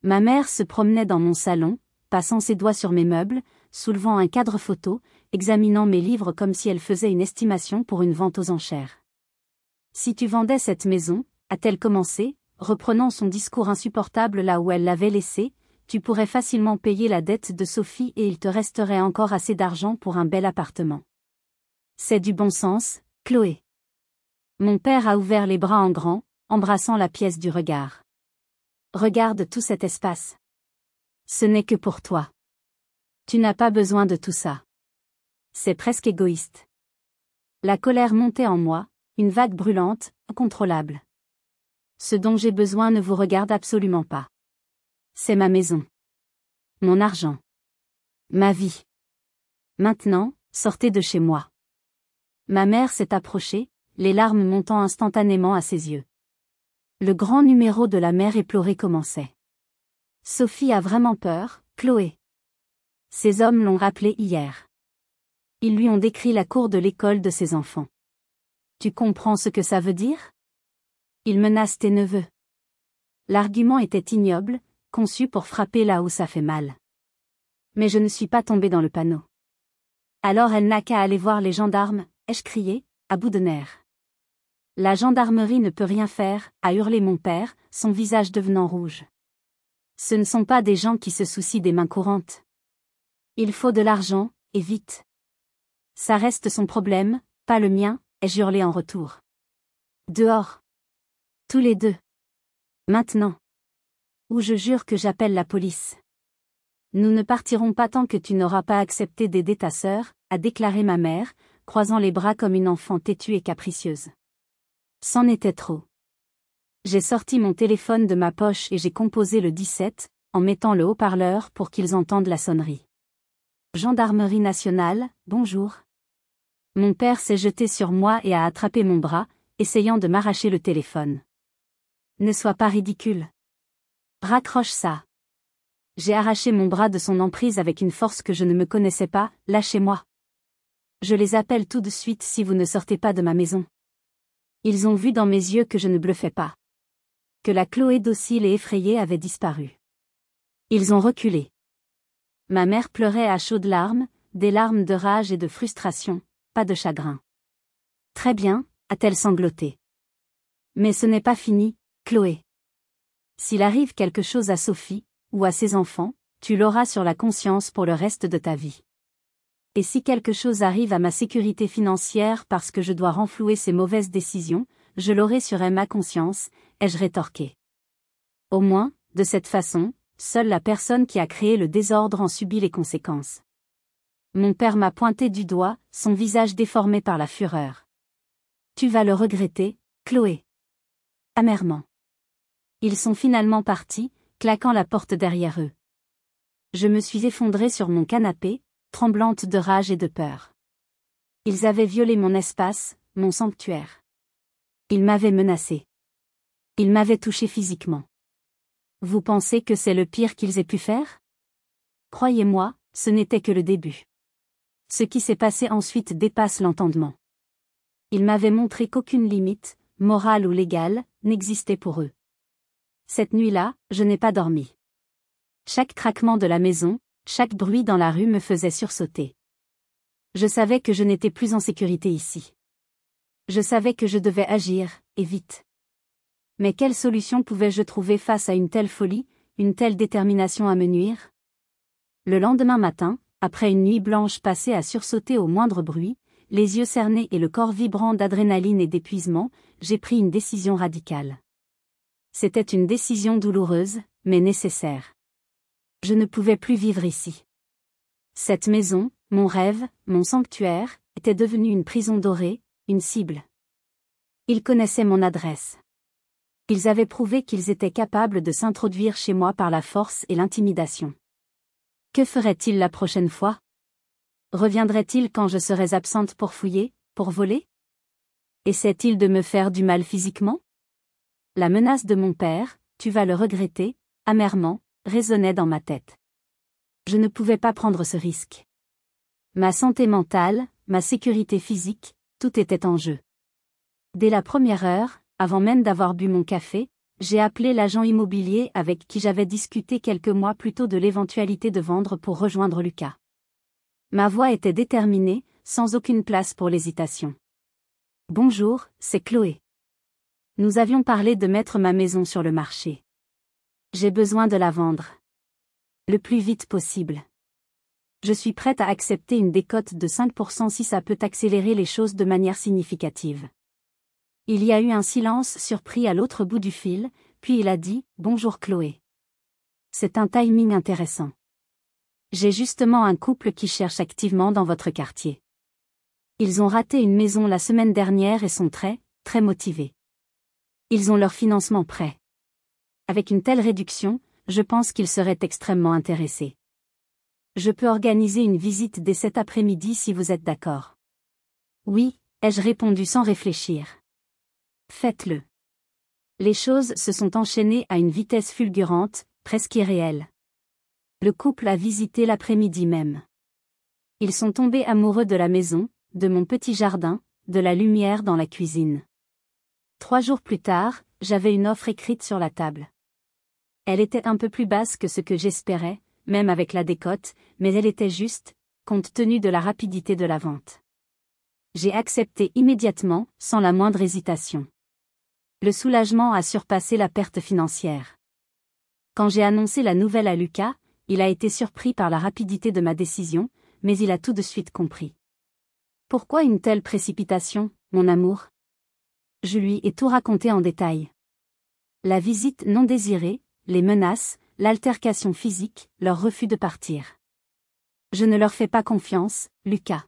Ma mère se promenait dans mon salon, passant ses doigts sur mes meubles, soulevant un cadre photo, examinant mes livres comme si elle faisait une estimation pour une vente aux enchères. « Si tu vendais cette maison, a-t-elle commencé, reprenant son discours insupportable là où elle l'avait laissé, tu pourrais facilement payer la dette de Sophie et il te resterait encore assez d'argent pour un bel appartement. C'est du bon sens, Chloé. » Mon père a ouvert les bras en grand, embrassant la pièce du regard. « Regarde tout cet espace. Ce n'est que pour toi. Tu n'as pas besoin de tout ça. C'est presque égoïste. » La colère montait en moi, une vague brûlante, incontrôlable. Ce dont j'ai besoin ne vous regarde absolument pas. C'est ma maison. Mon argent. Ma vie. Maintenant, sortez de chez moi. Ma mère s'est approchée, les larmes montant instantanément à ses yeux. Le grand numéro de la mère éplorée commençait. Sophie a vraiment peur, Chloé. Ces hommes l'ont rappelé hier. Ils lui ont décrit la cour de l'école de ses enfants. Tu comprends ce que ça veut dire? Ils menacent tes neveux. L'argument était ignoble, conçu pour frapper là où ça fait mal. Mais je ne suis pas tombée dans le panneau. Alors elle n'a qu'à aller voir les gendarmes, ai-je crié, à bout de nerfs. La gendarmerie ne peut rien faire, a hurlé mon père, son visage devenant rouge. Ce ne sont pas des gens qui se soucient des mains courantes. Il faut de l'argent, et vite. Ça reste son problème, pas le mien, ai-je hurlé en retour. Dehors. Tous les deux. Maintenant. Ou je jure que j'appelle la police. Nous ne partirons pas tant que tu n'auras pas accepté d'aider ta sœur, a déclaré ma mère, croisant les bras comme une enfant têtue et capricieuse. C'en était trop. J'ai sorti mon téléphone de ma poche et j'ai composé le 17, en mettant le haut-parleur pour qu'ils entendent la sonnerie. Gendarmerie nationale, bonjour. Mon père s'est jeté sur moi et a attrapé mon bras, essayant de m'arracher le téléphone. Ne sois pas ridicule. Raccroche ça. J'ai arraché mon bras de son emprise avec une force que je ne me connaissais pas, lâchez-moi. Je les appelle tout de suite si vous ne sortez pas de ma maison. Ils ont vu dans mes yeux que je ne bluffais pas. Que la Chloé docile et effrayée avait disparu. Ils ont reculé. Ma mère pleurait à chaudes larmes, des larmes de rage et de frustration, pas de chagrin. Très bien, a-t-elle sangloté. Mais ce n'est pas fini, Chloé. S'il arrive quelque chose à Sophie, ou à ses enfants, tu l'auras sur la conscience pour le reste de ta vie. Et si quelque chose arrive à ma sécurité financière parce que je dois renflouer ces mauvaises décisions, je l'aurai sur ma conscience, ai-je rétorqué. Au moins, de cette façon, seule la personne qui a créé le désordre en subit les conséquences. Mon père m'a pointé du doigt, son visage déformé par la fureur. Tu vas le regretter, Chloé. Amèrement. Ils sont finalement partis, claquant la porte derrière eux. Je me suis effondrée sur mon canapé, tremblante de rage et de peur. Ils avaient violé mon espace, mon sanctuaire. Ils m'avaient menacée. Ils m'avaient touchée physiquement. Vous pensez que c'est le pire qu'ils aient pu faire? Croyez-moi, ce n'était que le début. Ce qui s'est passé ensuite dépasse l'entendement. Ils m'avaient montré qu'aucune limite, morale ou légale, n'existait pour eux. Cette nuit-là, je n'ai pas dormi. Chaque craquement de la maison, chaque bruit dans la rue me faisait sursauter. Je savais que je n'étais plus en sécurité ici. Je savais que je devais agir, et vite. Mais quelle solution pouvais-je trouver face à une telle folie, une telle détermination à me nuire? Le lendemain matin, après une nuit blanche passée à sursauter au moindre bruit, les yeux cernés et le corps vibrant d'adrénaline et d'épuisement, j'ai pris une décision radicale. C'était une décision douloureuse, mais nécessaire. Je ne pouvais plus vivre ici. Cette maison, mon rêve, mon sanctuaire, était devenue une prison dorée, une cible. Ils connaissaient mon adresse. Ils avaient prouvé qu'ils étaient capables de s'introduire chez moi par la force et l'intimidation. Que feraient-ils la prochaine fois? Reviendraient-ils quand je serais absente pour fouiller, pour voler? Essaient-ils de me faire du mal physiquement? La menace de mon père, tu vas le regretter, amèrement, résonnait dans ma tête. Je ne pouvais pas prendre ce risque. Ma santé mentale, ma sécurité physique, tout était en jeu. Dès la première heure, avant même d'avoir bu mon café, j'ai appelé l'agent immobilier avec qui j'avais discuté quelques mois plus tôt de l'éventualité de vendre pour rejoindre Lucas. Ma voix était déterminée, sans aucune place pour l'hésitation. Bonjour, c'est Chloé. Nous avions parlé de mettre ma maison sur le marché. J'ai besoin de la vendre. Le plus vite possible. Je suis prête à accepter une décote de 5% si ça peut accélérer les choses de manière significative. Il y a eu un silence surpris à l'autre bout du fil, puis il a dit « Bonjour Chloé. C'est un timing intéressant. J'ai justement un couple qui cherche activement dans votre quartier. Ils ont raté une maison la semaine dernière et sont très, très motivés. Ils ont leur financement prêt. Avec une telle réduction, je pense qu'ils seraient extrêmement intéressés. Je peux organiser une visite dès cet après-midi si vous êtes d'accord. » Oui, ai-je répondu sans réfléchir. Faites-le. Les choses se sont enchaînées à une vitesse fulgurante, presque irréelle. Le couple a visité l'après-midi même. Ils sont tombés amoureux de la maison, de mon petit jardin, de la lumière dans la cuisine. 3 jours plus tard, j'avais une offre écrite sur la table. Elle était un peu plus basse que ce que j'espérais, même avec la décote, mais elle était juste, compte tenu de la rapidité de la vente. J'ai accepté immédiatement, sans la moindre hésitation. Le soulagement a surpassé la perte financière. Quand j'ai annoncé la nouvelle à Lucas, il a été surpris par la rapidité de ma décision, mais il a tout de suite compris. Pourquoi une telle précipitation, mon amour? Je lui ai tout raconté en détail. La visite non désirée, les menaces, l'altercation physique, leur refus de partir. Je ne leur fais pas confiance, Lucas.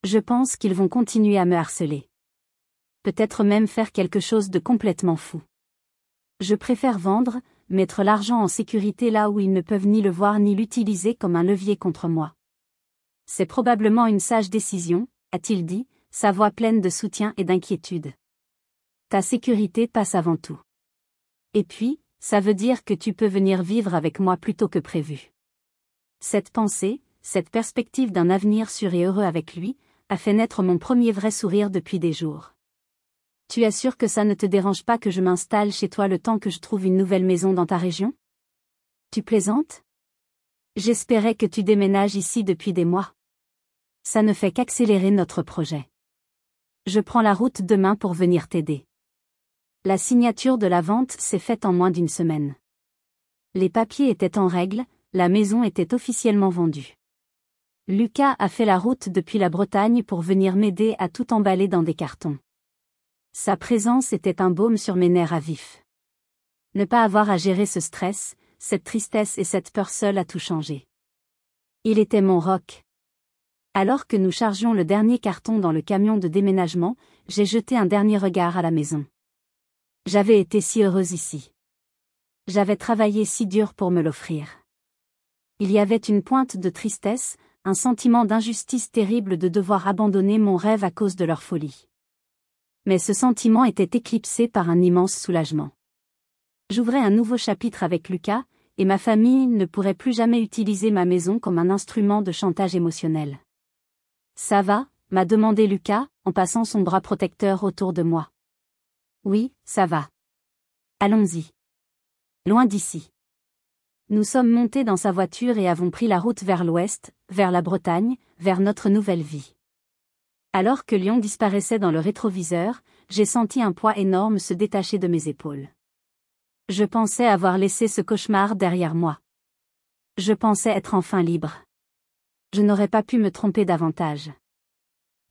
Je pense qu'ils vont continuer à me harceler. Peut-être même faire quelque chose de complètement fou. Je préfère vendre, mettre l'argent en sécurité là où ils ne peuvent ni le voir ni l'utiliser comme un levier contre moi. C'est probablement une sage décision, a-t-il dit, sa voix pleine de soutien et d'inquiétude. Ta sécurité passe avant tout. Et puis, ça veut dire que tu peux venir vivre avec moi plus tôt que prévu. Cette pensée, cette perspective d'un avenir sûr et heureux avec lui, a fait naître mon premier vrai sourire depuis des jours. Tu es sûr que ça ne te dérange pas que je m'installe chez toi le temps que je trouve une nouvelle maison dans ta région? Tu plaisantes? J'espérais que tu déménages ici depuis des mois. Ça ne fait qu'accélérer notre projet. Je prends la route demain pour venir t'aider. La signature de la vente s'est faite en moins d'une semaine. Les papiers étaient en règle, la maison était officiellement vendue. Lucas a fait la route depuis la Bretagne pour venir m'aider à tout emballer dans des cartons. Sa présence était un baume sur mes nerfs à vif. Ne pas avoir à gérer ce stress, cette tristesse et cette peur seule a tout changé. Il était mon roc. Alors que nous chargions le dernier carton dans le camion de déménagement, j'ai jeté un dernier regard à la maison. J'avais été si heureuse ici. J'avais travaillé si dur pour me l'offrir. Il y avait une pointe de tristesse, un sentiment d'injustice terrible de devoir abandonner mon rêve à cause de leur folie. Mais ce sentiment était éclipsé par un immense soulagement. J'ouvrais un nouveau chapitre avec Lucas, et ma famille ne pourrait plus jamais utiliser ma maison comme un instrument de chantage émotionnel. Ça va, m'a demandé Lucas, en passant son bras protecteur autour de moi. Oui, ça va. Allons-y. Loin d'ici. Nous sommes montés dans sa voiture et avons pris la route vers l'ouest, vers la Bretagne, vers notre nouvelle vie. Alors que Lyon disparaissait dans le rétroviseur, j'ai senti un poids énorme se détacher de mes épaules. Je pensais avoir laissé ce cauchemar derrière moi. Je pensais être enfin libre. Je n'aurais pas pu me tromper davantage.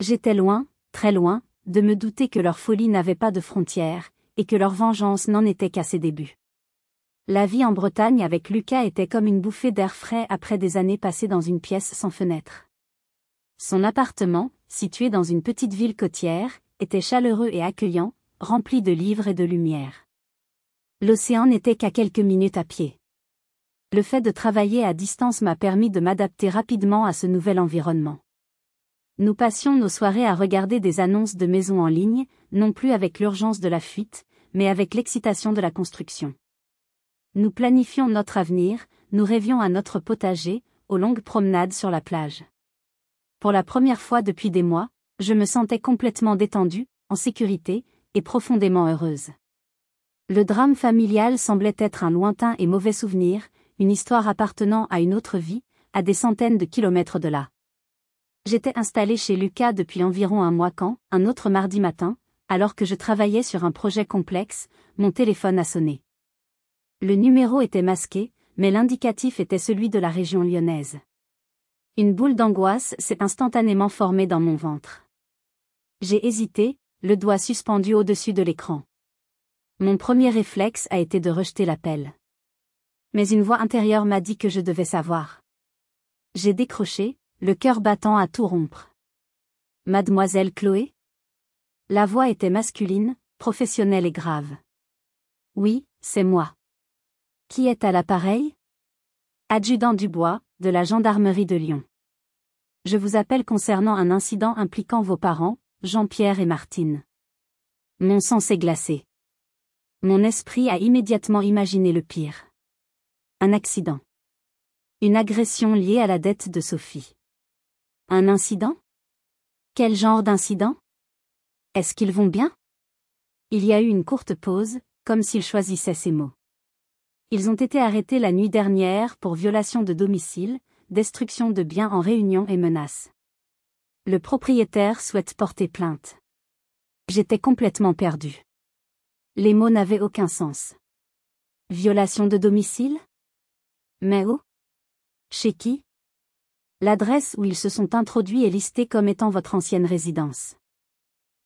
J'étais loin, très loin, de me douter que leur folie n'avait pas de frontières, et que leur vengeance n'en était qu'à ses débuts. La vie en Bretagne avec Lucas était comme une bouffée d'air frais après des années passées dans une pièce sans fenêtre. Son appartement, situé dans une petite ville côtière, était chaleureux et accueillant, rempli de livres et de lumière. L'océan n'était qu'à quelques minutes à pied. Le fait de travailler à distance m'a permis de m'adapter rapidement à ce nouvel environnement. Nous passions nos soirées à regarder des annonces de maisons en ligne, non plus avec l'urgence de la fuite, mais avec l'excitation de la construction. Nous planifions notre avenir, nous rêvions à notre potager, aux longues promenades sur la plage. Pour la première fois depuis des mois, je me sentais complètement détendue, en sécurité, et profondément heureuse. Le drame familial semblait être un lointain et mauvais souvenir, une histoire appartenant à une autre vie, à des centaines de kilomètres de là. J'étais installée chez Lucas depuis environ un mois quand, un autre mardi matin, alors que je travaillais sur un projet complexe, mon téléphone a sonné. Le numéro était masqué, mais l'indicatif était celui de la région lyonnaise. Une boule d'angoisse s'est instantanément formée dans mon ventre. J'ai hésité, le doigt suspendu au-dessus de l'écran. Mon premier réflexe a été de rejeter l'appel. Mais une voix intérieure m'a dit que je devais savoir. J'ai décroché, le cœur battant à tout rompre. Mademoiselle Chloé ? La voix était masculine, professionnelle et grave. Oui, c'est moi. Qui est à l'appareil ? Adjudant Dubois, de la gendarmerie de Lyon. Je vous appelle concernant un incident impliquant vos parents, Jean-Pierre et Martine. Mon sang s'est glacé. Mon esprit a immédiatement imaginé le pire. Un accident. Une agression liée à la dette de Sophie. Un incident ? Quel genre d'incident ? Est-ce qu'ils vont bien ? Il y a eu une courte pause, comme s'ils choisissaient ces mots. Ils ont été arrêtés la nuit dernière pour violation de domicile, destruction de biens en réunion et menaces. Le propriétaire souhaite porter plainte. J'étais complètement perdue. Les mots n'avaient aucun sens. Violation de domicile ? Mais où ? Chez qui ? L'adresse où ils se sont introduits est listée comme étant votre ancienne résidence.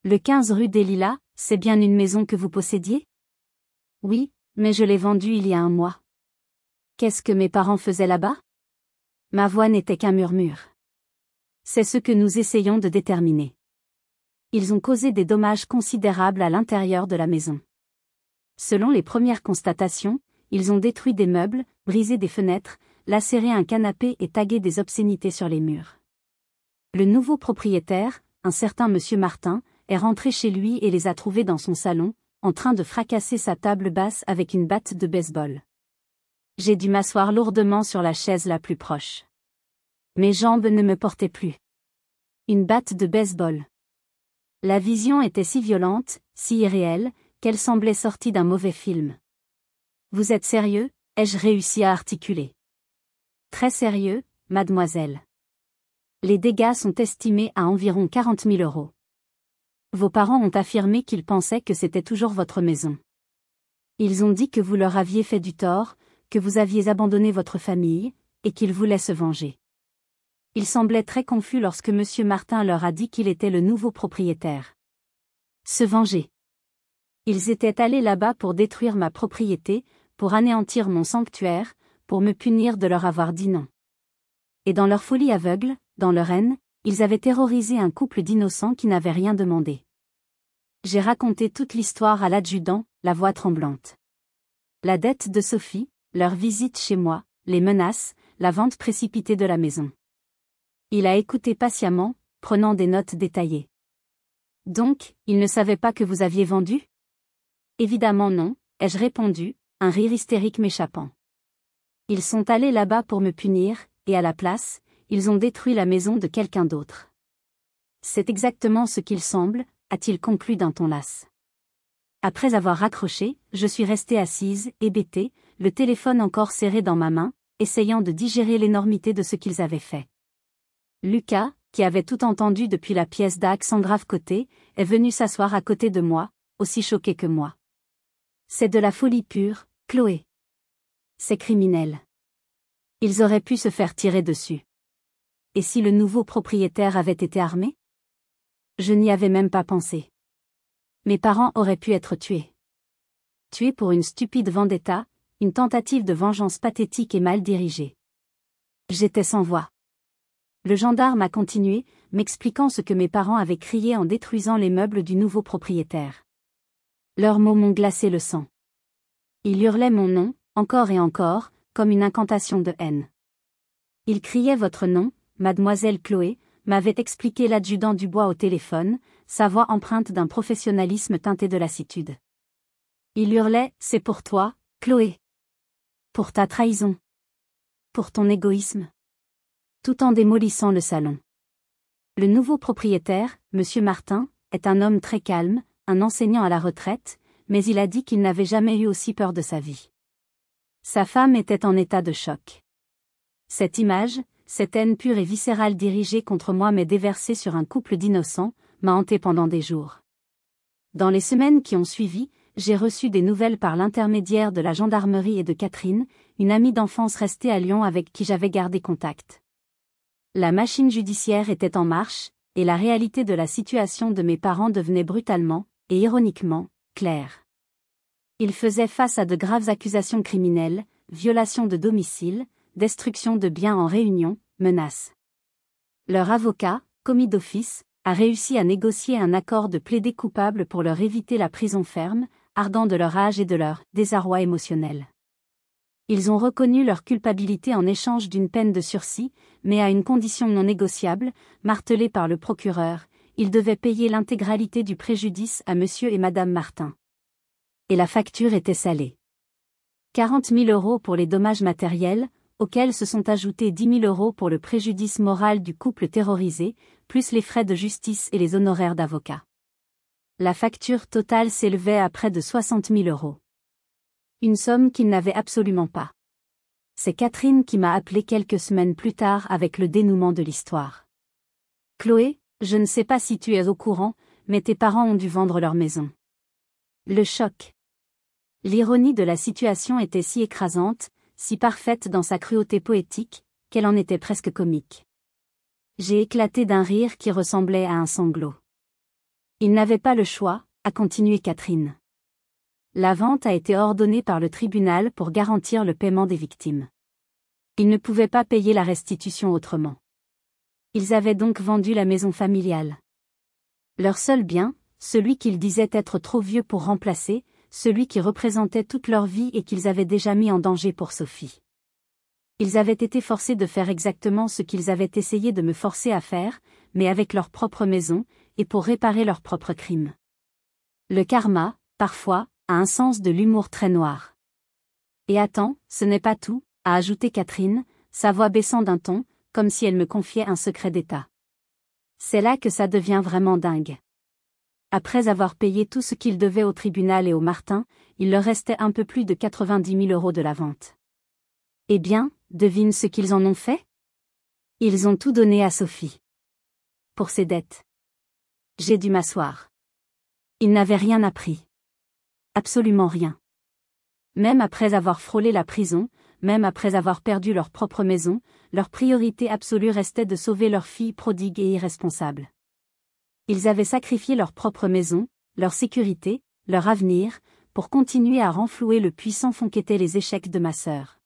Le 15 rue des Lilas, c'est bien une maison que vous possédiez ? Oui, mais je l'ai vendue il y a un mois. Qu'est-ce que mes parents faisaient là-bas ? Ma voix n'était qu'un murmure. C'est ce que nous essayons de déterminer. Ils ont causé des dommages considérables à l'intérieur de la maison. Selon les premières constatations, ils ont détruit des meubles, brisé des fenêtres, lacéré un canapé et tagué des obscénités sur les murs. Le nouveau propriétaire, un certain monsieur Martin, est rentré chez lui et les a trouvés dans son salon, en train de fracasser sa table basse avec une batte de baseball. J'ai dû m'asseoir lourdement sur la chaise la plus proche. Mes jambes ne me portaient plus. Une batte de baseball. La vision était si violente, si irréelle, qu'elle semblait sortie d'un mauvais film. Vous êtes sérieux ? Ai-je réussi à articuler. Très sérieux, mademoiselle. Les dégâts sont estimés à environ 40 000 €. Vos parents ont affirmé qu'ils pensaient que c'était toujours votre maison. Ils ont dit que vous leur aviez fait du tort, que vous aviez abandonné votre famille, et qu'ils voulaient se venger. Ils semblaient très confus lorsque monsieur Martin leur a dit qu'il était le nouveau propriétaire. Se venger. Ils étaient allés là-bas pour détruire ma propriété, pour anéantir mon sanctuaire, pour me punir de leur avoir dit non. Et dans leur folie aveugle, dans leur haine, ils avaient terrorisé un couple d'innocents qui n'avaient rien demandé. J'ai raconté toute l'histoire à l'adjudant, la voix tremblante. La dette de Sophie, leur visite chez moi, les menaces, la vente précipitée de la maison. Il a écouté patiemment, prenant des notes détaillées. Donc, ils ne savaient pas que vous aviez vendu ? Évidemment non, ai-je répondu, un rire hystérique m'échappant. Ils sont allés là-bas pour me punir, et à la place, ils ont détruit la maison de quelqu'un d'autre. C'est exactement ce qu'il semble, a-t-il conclu d'un ton las. Après avoir raccroché, je suis restée assise, hébétée, le téléphone encore serré dans ma main, essayant de digérer l'énormité de ce qu'ils avaient fait. Lucas, qui avait tout entendu depuis la pièce d'acte sans grave côté, est venue s'asseoir à côté de moi, aussi choquée que moi. C'est de la folie pure, Chloé. C'est criminel. Ils auraient pu se faire tirer dessus. Et si le nouveau propriétaire avait été armé? Je n'y avais même pas pensé. Mes parents auraient pu être tués. Tués pour une stupide vendetta, une tentative de vengeance pathétique et mal dirigée. J'étais sans voix. Le gendarme a continué, m'expliquant ce que mes parents avaient crié en détruisant les meubles du nouveau propriétaire. Leurs mots m'ont glacé le sang. Ils hurlaient mon nom, encore et encore, comme une incantation de haine. Ils criaient votre nom, mademoiselle Chloé, m'avait expliqué l'adjudant Dubois au téléphone, sa voix empreinte d'un professionnalisme teinté de lassitude. Il hurlait, c'est pour toi, Chloé. Pour ta trahison. Pour ton égoïsme. Tout en démolissant le salon. Le nouveau propriétaire, Monsieur Martin, est un homme très calme, un enseignant à la retraite, mais il a dit qu'il n'avait jamais eu aussi peur de sa vie. Sa femme était en état de choc. Cette image, cette haine pure et viscérale dirigée contre moi m'est déversée sur un couple d'innocents, m'a hanté pendant des jours. Dans les semaines qui ont suivi, j'ai reçu des nouvelles par l'intermédiaire de la gendarmerie et de Catherine, une amie d'enfance restée à Lyon avec qui j'avais gardé contact. La machine judiciaire était en marche, et la réalité de la situation de mes parents devenait brutalement, et ironiquement, claire. Ils faisaient face à de graves accusations criminelles, violation de domicile, destruction de biens en réunion, menaces. Leur avocat, commis d'office, a réussi à négocier un accord de plaider coupable pour leur éviter la prison ferme, ardent de leur âge et de leur désarroi émotionnel. Ils ont reconnu leur culpabilité en échange d'une peine de sursis, mais à une condition non négociable, martelée par le procureur, ils devaient payer l'intégralité du préjudice à monsieur et madame Martin. Et la facture était salée. 40 000 € pour les dommages matériels, auxquels se sont ajoutés 10 000 € pour le préjudice moral du couple terrorisé, plus les frais de justice et les honoraires d'avocat. La facture totale s'élevait à près de 60 000 €. Une somme qu'ils n'avaient absolument pas. C'est Catherine qui m'a appelé quelques semaines plus tard avec le dénouement de l'histoire. Chloé, je ne sais pas si tu es au courant, mais tes parents ont dû vendre leur maison. Le choc. L'ironie de la situation était si écrasante, si parfaite dans sa cruauté poétique, qu'elle en était presque comique. J'ai éclaté d'un rire qui ressemblait à un sanglot. Ils n'avaient pas le choix, a continué Catherine. La vente a été ordonnée par le tribunal pour garantir le paiement des victimes. Ils ne pouvaient pas payer la restitution autrement. Ils avaient donc vendu la maison familiale. Leur seul bien, celui qu'ils disaient être trop vieux pour remplacer, celui qui représentait toute leur vie et qu'ils avaient déjà mis en danger pour Sophie. Ils avaient été forcés de faire exactement ce qu'ils avaient essayé de me forcer à faire, mais avec leur propre maison, et pour réparer leurs propres crimes. Le karma, parfois, a un sens de l'humour très noir. Et attends, ce n'est pas tout, a ajouté Catherine, sa voix baissant d'un ton, comme si elle me confiait un secret d'État. C'est là que ça devient vraiment dingue. Après avoir payé tout ce qu'ils devaient au tribunal et au Martin, il leur restait un peu plus de 90 000 € de la vente. Eh bien, devine ce qu'ils en ont fait? Ils ont tout donné à Sophie. Pour ses dettes. J'ai dû m'asseoir. Ils n'avaient rien appris. Absolument rien. Même après avoir frôlé la prison, même après avoir perdu leur propre maison, leur priorité absolue restait de sauver leur fille prodigue et irresponsable. Ils avaient sacrifié leur propre maison, leur sécurité, leur avenir, pour continuer à renflouer le puissant fond qu'étaient les échecs de ma sœur.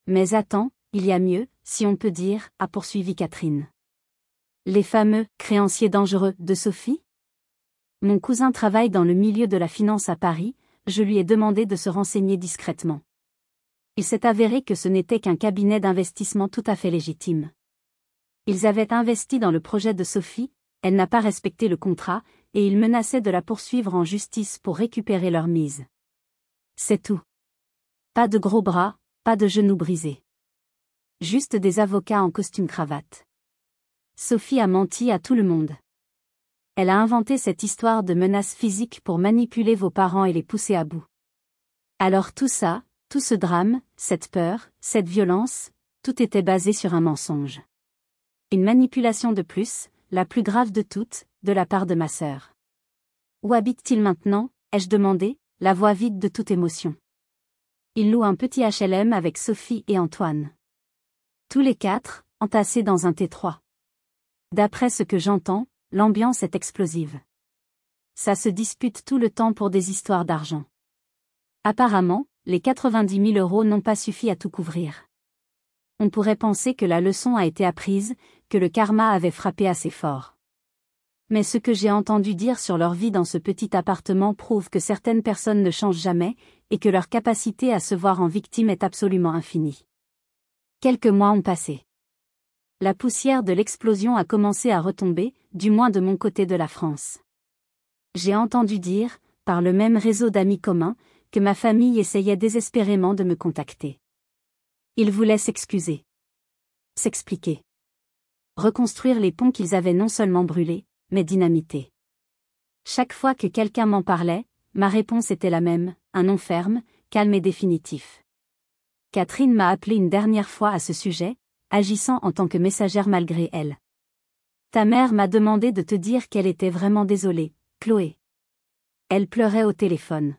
Mais attends, il y a mieux, si on peut dire, a poursuivi Catherine. Les fameux « créanciers dangereux » de Sophie? Mon cousin travaille dans le milieu de la finance à Paris, je lui ai demandé de se renseigner discrètement. Il s'est avéré que ce n'était qu'un cabinet d'investissement tout à fait légitime. Ils avaient investi dans le projet de Sophie, elle n'a pas respecté le contrat, et ils menaçaient de la poursuivre en justice pour récupérer leur mise. C'est tout. Pas de gros bras, pas de genoux brisés. Juste des avocats en costume-cravate. Sophie a menti à tout le monde. Elle a inventé cette histoire de menaces physiques pour manipuler vos parents et les pousser à bout. Alors tout ça, tout ce drame, cette peur, cette violence, tout était basé sur un mensonge. Une manipulation de plus, la plus grave de toutes, de la part de ma sœur. Où habite-t-il maintenant, ai-je demandé, la voix vide de toute émotion. Il loue un petit HLM avec Sophie et Antoine. Tous les quatre, entassés dans un T3. D'après ce que j'entends, l'ambiance est explosive. Ça se dispute tout le temps pour des histoires d'argent. Apparemment, les 90 000 € n'ont pas suffi à tout couvrir. On pourrait penser que la leçon a été apprise, que le karma avait frappé assez fort. Mais ce que j'ai entendu dire sur leur vie dans ce petit appartement prouve que certaines personnes ne changent jamais, et que leur capacité à se voir en victime est absolument infinie. Quelques mois ont passé. La poussière de l'explosion a commencé à retomber, du moins de mon côté de la France. J'ai entendu dire, par le même réseau d'amis communs, que ma famille essayait désespérément de me contacter. Ils voulaient s'excuser. S'expliquer. Reconstruire les ponts qu'ils avaient non seulement brûlés, mais dynamités. Chaque fois que quelqu'un m'en parlait, ma réponse était la même, un non ferme, calme et définitif. Catherine m'a appelé une dernière fois à ce sujet, agissant en tant que messagère malgré elle. Ta mère m'a demandé de te dire qu'elle était vraiment désolée, Chloé. Elle pleurait au téléphone.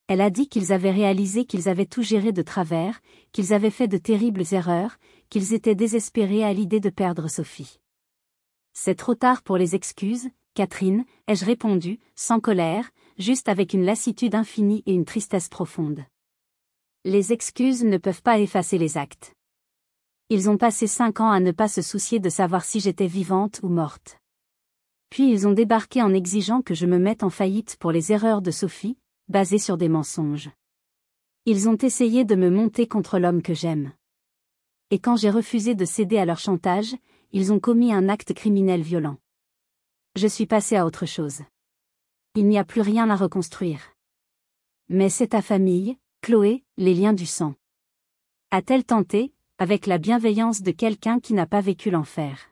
Elle a dit qu'ils avaient réalisé qu'ils avaient tout géré de travers, qu'ils avaient fait de terribles erreurs, qu'ils étaient désespérés à l'idée de perdre Sophie. C'est trop tard pour les excuses, Catherine, ai-je répondu, sans colère, juste avec une lassitude infinie et une tristesse profonde. Les excuses ne peuvent pas effacer les actes. Ils ont passé 5 ans à ne pas se soucier de savoir si j'étais vivante ou morte. Puis ils ont débarqué en exigeant que je me mette en faillite pour les erreurs de Sophie, basées sur des mensonges. Ils ont essayé de me monter contre l'homme que j'aime. Et quand j'ai refusé de céder à leur chantage, ils ont commis un acte criminel violent. Je suis passée à autre chose. Il n'y a plus rien à reconstruire. Mais c'est ta famille, Chloé, les liens du sang. A-t-elle tenté, avec la bienveillance de quelqu'un qui n'a pas vécu l'enfer?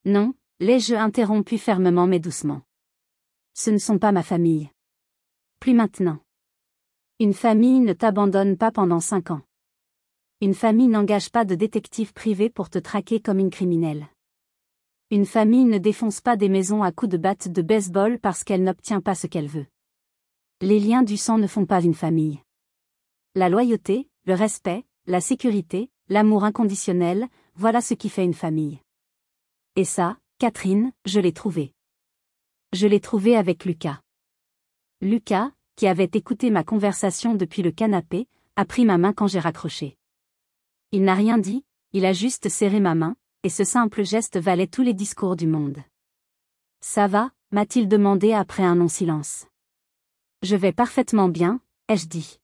Non, l'ai-je interrompu fermement mais doucement. Ce ne sont pas ma famille. Plus maintenant. Une famille ne t'abandonne pas pendant 5 ans. Une famille n'engage pas de détective privé pour te traquer comme une criminelle. Une famille ne défonce pas des maisons à coups de batte de baseball parce qu'elle n'obtient pas ce qu'elle veut. Les liens du sang ne font pas une famille. La loyauté, le respect, la sécurité, l'amour inconditionnel, voilà ce qui fait une famille. Et ça, Catherine, je l'ai trouvé. Je l'ai trouvé avec Lucas. Lucas, qui avait écouté ma conversation depuis le canapé, a pris ma main quand j'ai raccroché. Il n'a rien dit, il a juste serré ma main, et ce simple geste valait tous les discours du monde. Ça va, m'a-t-il demandé après un long silence. Je vais parfaitement bien, ai-je dit.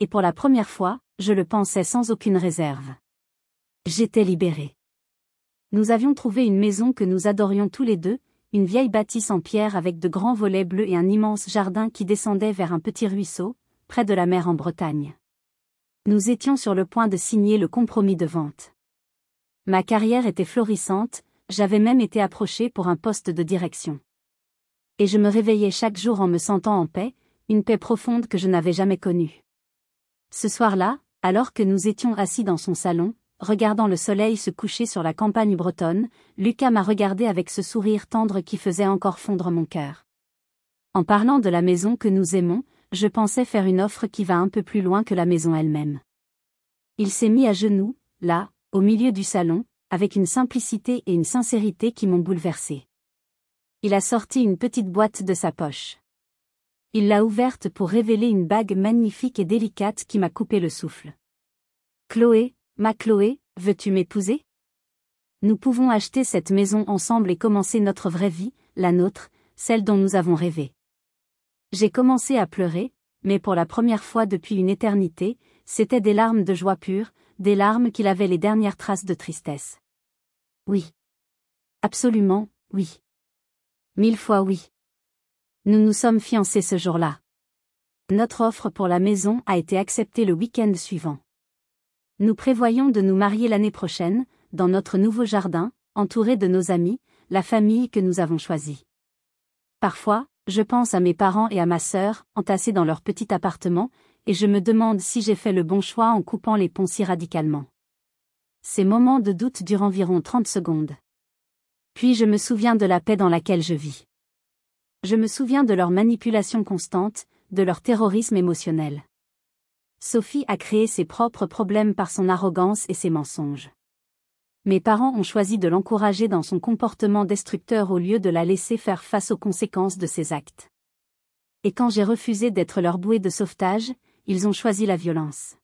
Et pour la première fois, je le pensais sans aucune réserve. J'étais libérée. Nous avions trouvé une maison que nous adorions tous les deux, une vieille bâtisse en pierre avec de grands volets bleus et un immense jardin qui descendait vers un petit ruisseau, près de la mer en Bretagne. Nous étions sur le point de signer le compromis de vente. Ma carrière était florissante, j'avais même été approchée pour un poste de direction. Et je me réveillais chaque jour en me sentant en paix, une paix profonde que je n'avais jamais connue. Ce soir-là, alors que nous étions assis dans son salon, regardant le soleil se coucher sur la campagne bretonne, Lucas m'a regardé avec ce sourire tendre qui faisait encore fondre mon cœur. En parlant de la maison que nous aimons, je pensais faire une offre qui va un peu plus loin que la maison elle-même. Il s'est mis à genoux, là, au milieu du salon, avec une simplicité et une sincérité qui m'ont bouleversée. Il a sorti une petite boîte de sa poche. Il l'a ouverte pour révéler une bague magnifique et délicate qui m'a coupé le souffle. Chloé, ma Chloé, veux-tu m'épouser? Nous pouvons acheter cette maison ensemble et commencer notre vraie vie, la nôtre, celle dont nous avons rêvé. J'ai commencé à pleurer, mais pour la première fois depuis une éternité, c'étaient des larmes de joie pure, des larmes qui lavaient les dernières traces de tristesse. Oui. Absolument, oui. 1000 fois oui. Nous nous sommes fiancés ce jour-là. Notre offre pour la maison a été acceptée le week-end suivant. Nous prévoyons de nous marier l'année prochaine, dans notre nouveau jardin, entourés de nos amis, la famille que nous avons choisie. Parfois, je pense à mes parents et à ma sœur, entassés dans leur petit appartement, et je me demande si j'ai fait le bon choix en coupant les ponts si radicalement. Ces moments de doute durent environ 30 secondes. Puis je me souviens de la paix dans laquelle je vis. Je me souviens de leur manipulation constante, de leur terrorisme émotionnel. Sophie a créé ses propres problèmes par son arrogance et ses mensonges. Mes parents ont choisi de l'encourager dans son comportement destructeur au lieu de la laisser faire face aux conséquences de ses actes. Et quand j'ai refusé d'être leur bouée de sauvetage, ils ont choisi la violence.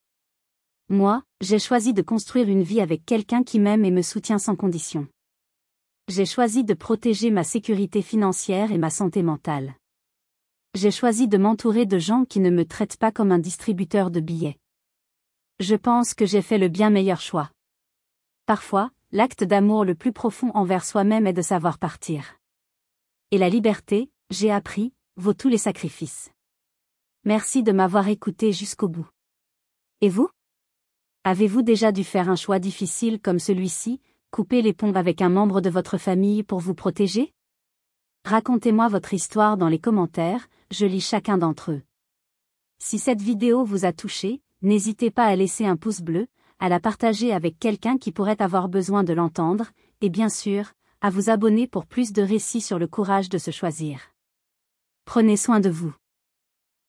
Moi, j'ai choisi de construire une vie avec quelqu'un qui m'aime et me soutient sans condition. J'ai choisi de protéger ma sécurité financière et ma santé mentale. J'ai choisi de m'entourer de gens qui ne me traitent pas comme un distributeur de billets. Je pense que j'ai fait le bien meilleur choix. Parfois, l'acte d'amour le plus profond envers soi-même est de savoir partir. Et la liberté, j'ai appris, vaut tous les sacrifices. Merci de m'avoir écouté jusqu'au bout. Et vous? Avez-vous déjà dû faire un choix difficile comme celui-ci, couper les ponts avec un membre de votre famille pour vous protéger? Racontez-moi votre histoire dans les commentaires, je lis chacun d'entre eux. Si cette vidéo vous a touché, n'hésitez pas à laisser un pouce bleu, à la partager avec quelqu'un qui pourrait avoir besoin de l'entendre, et bien sûr, à vous abonner pour plus de récits sur le courage de se choisir. Prenez soin de vous.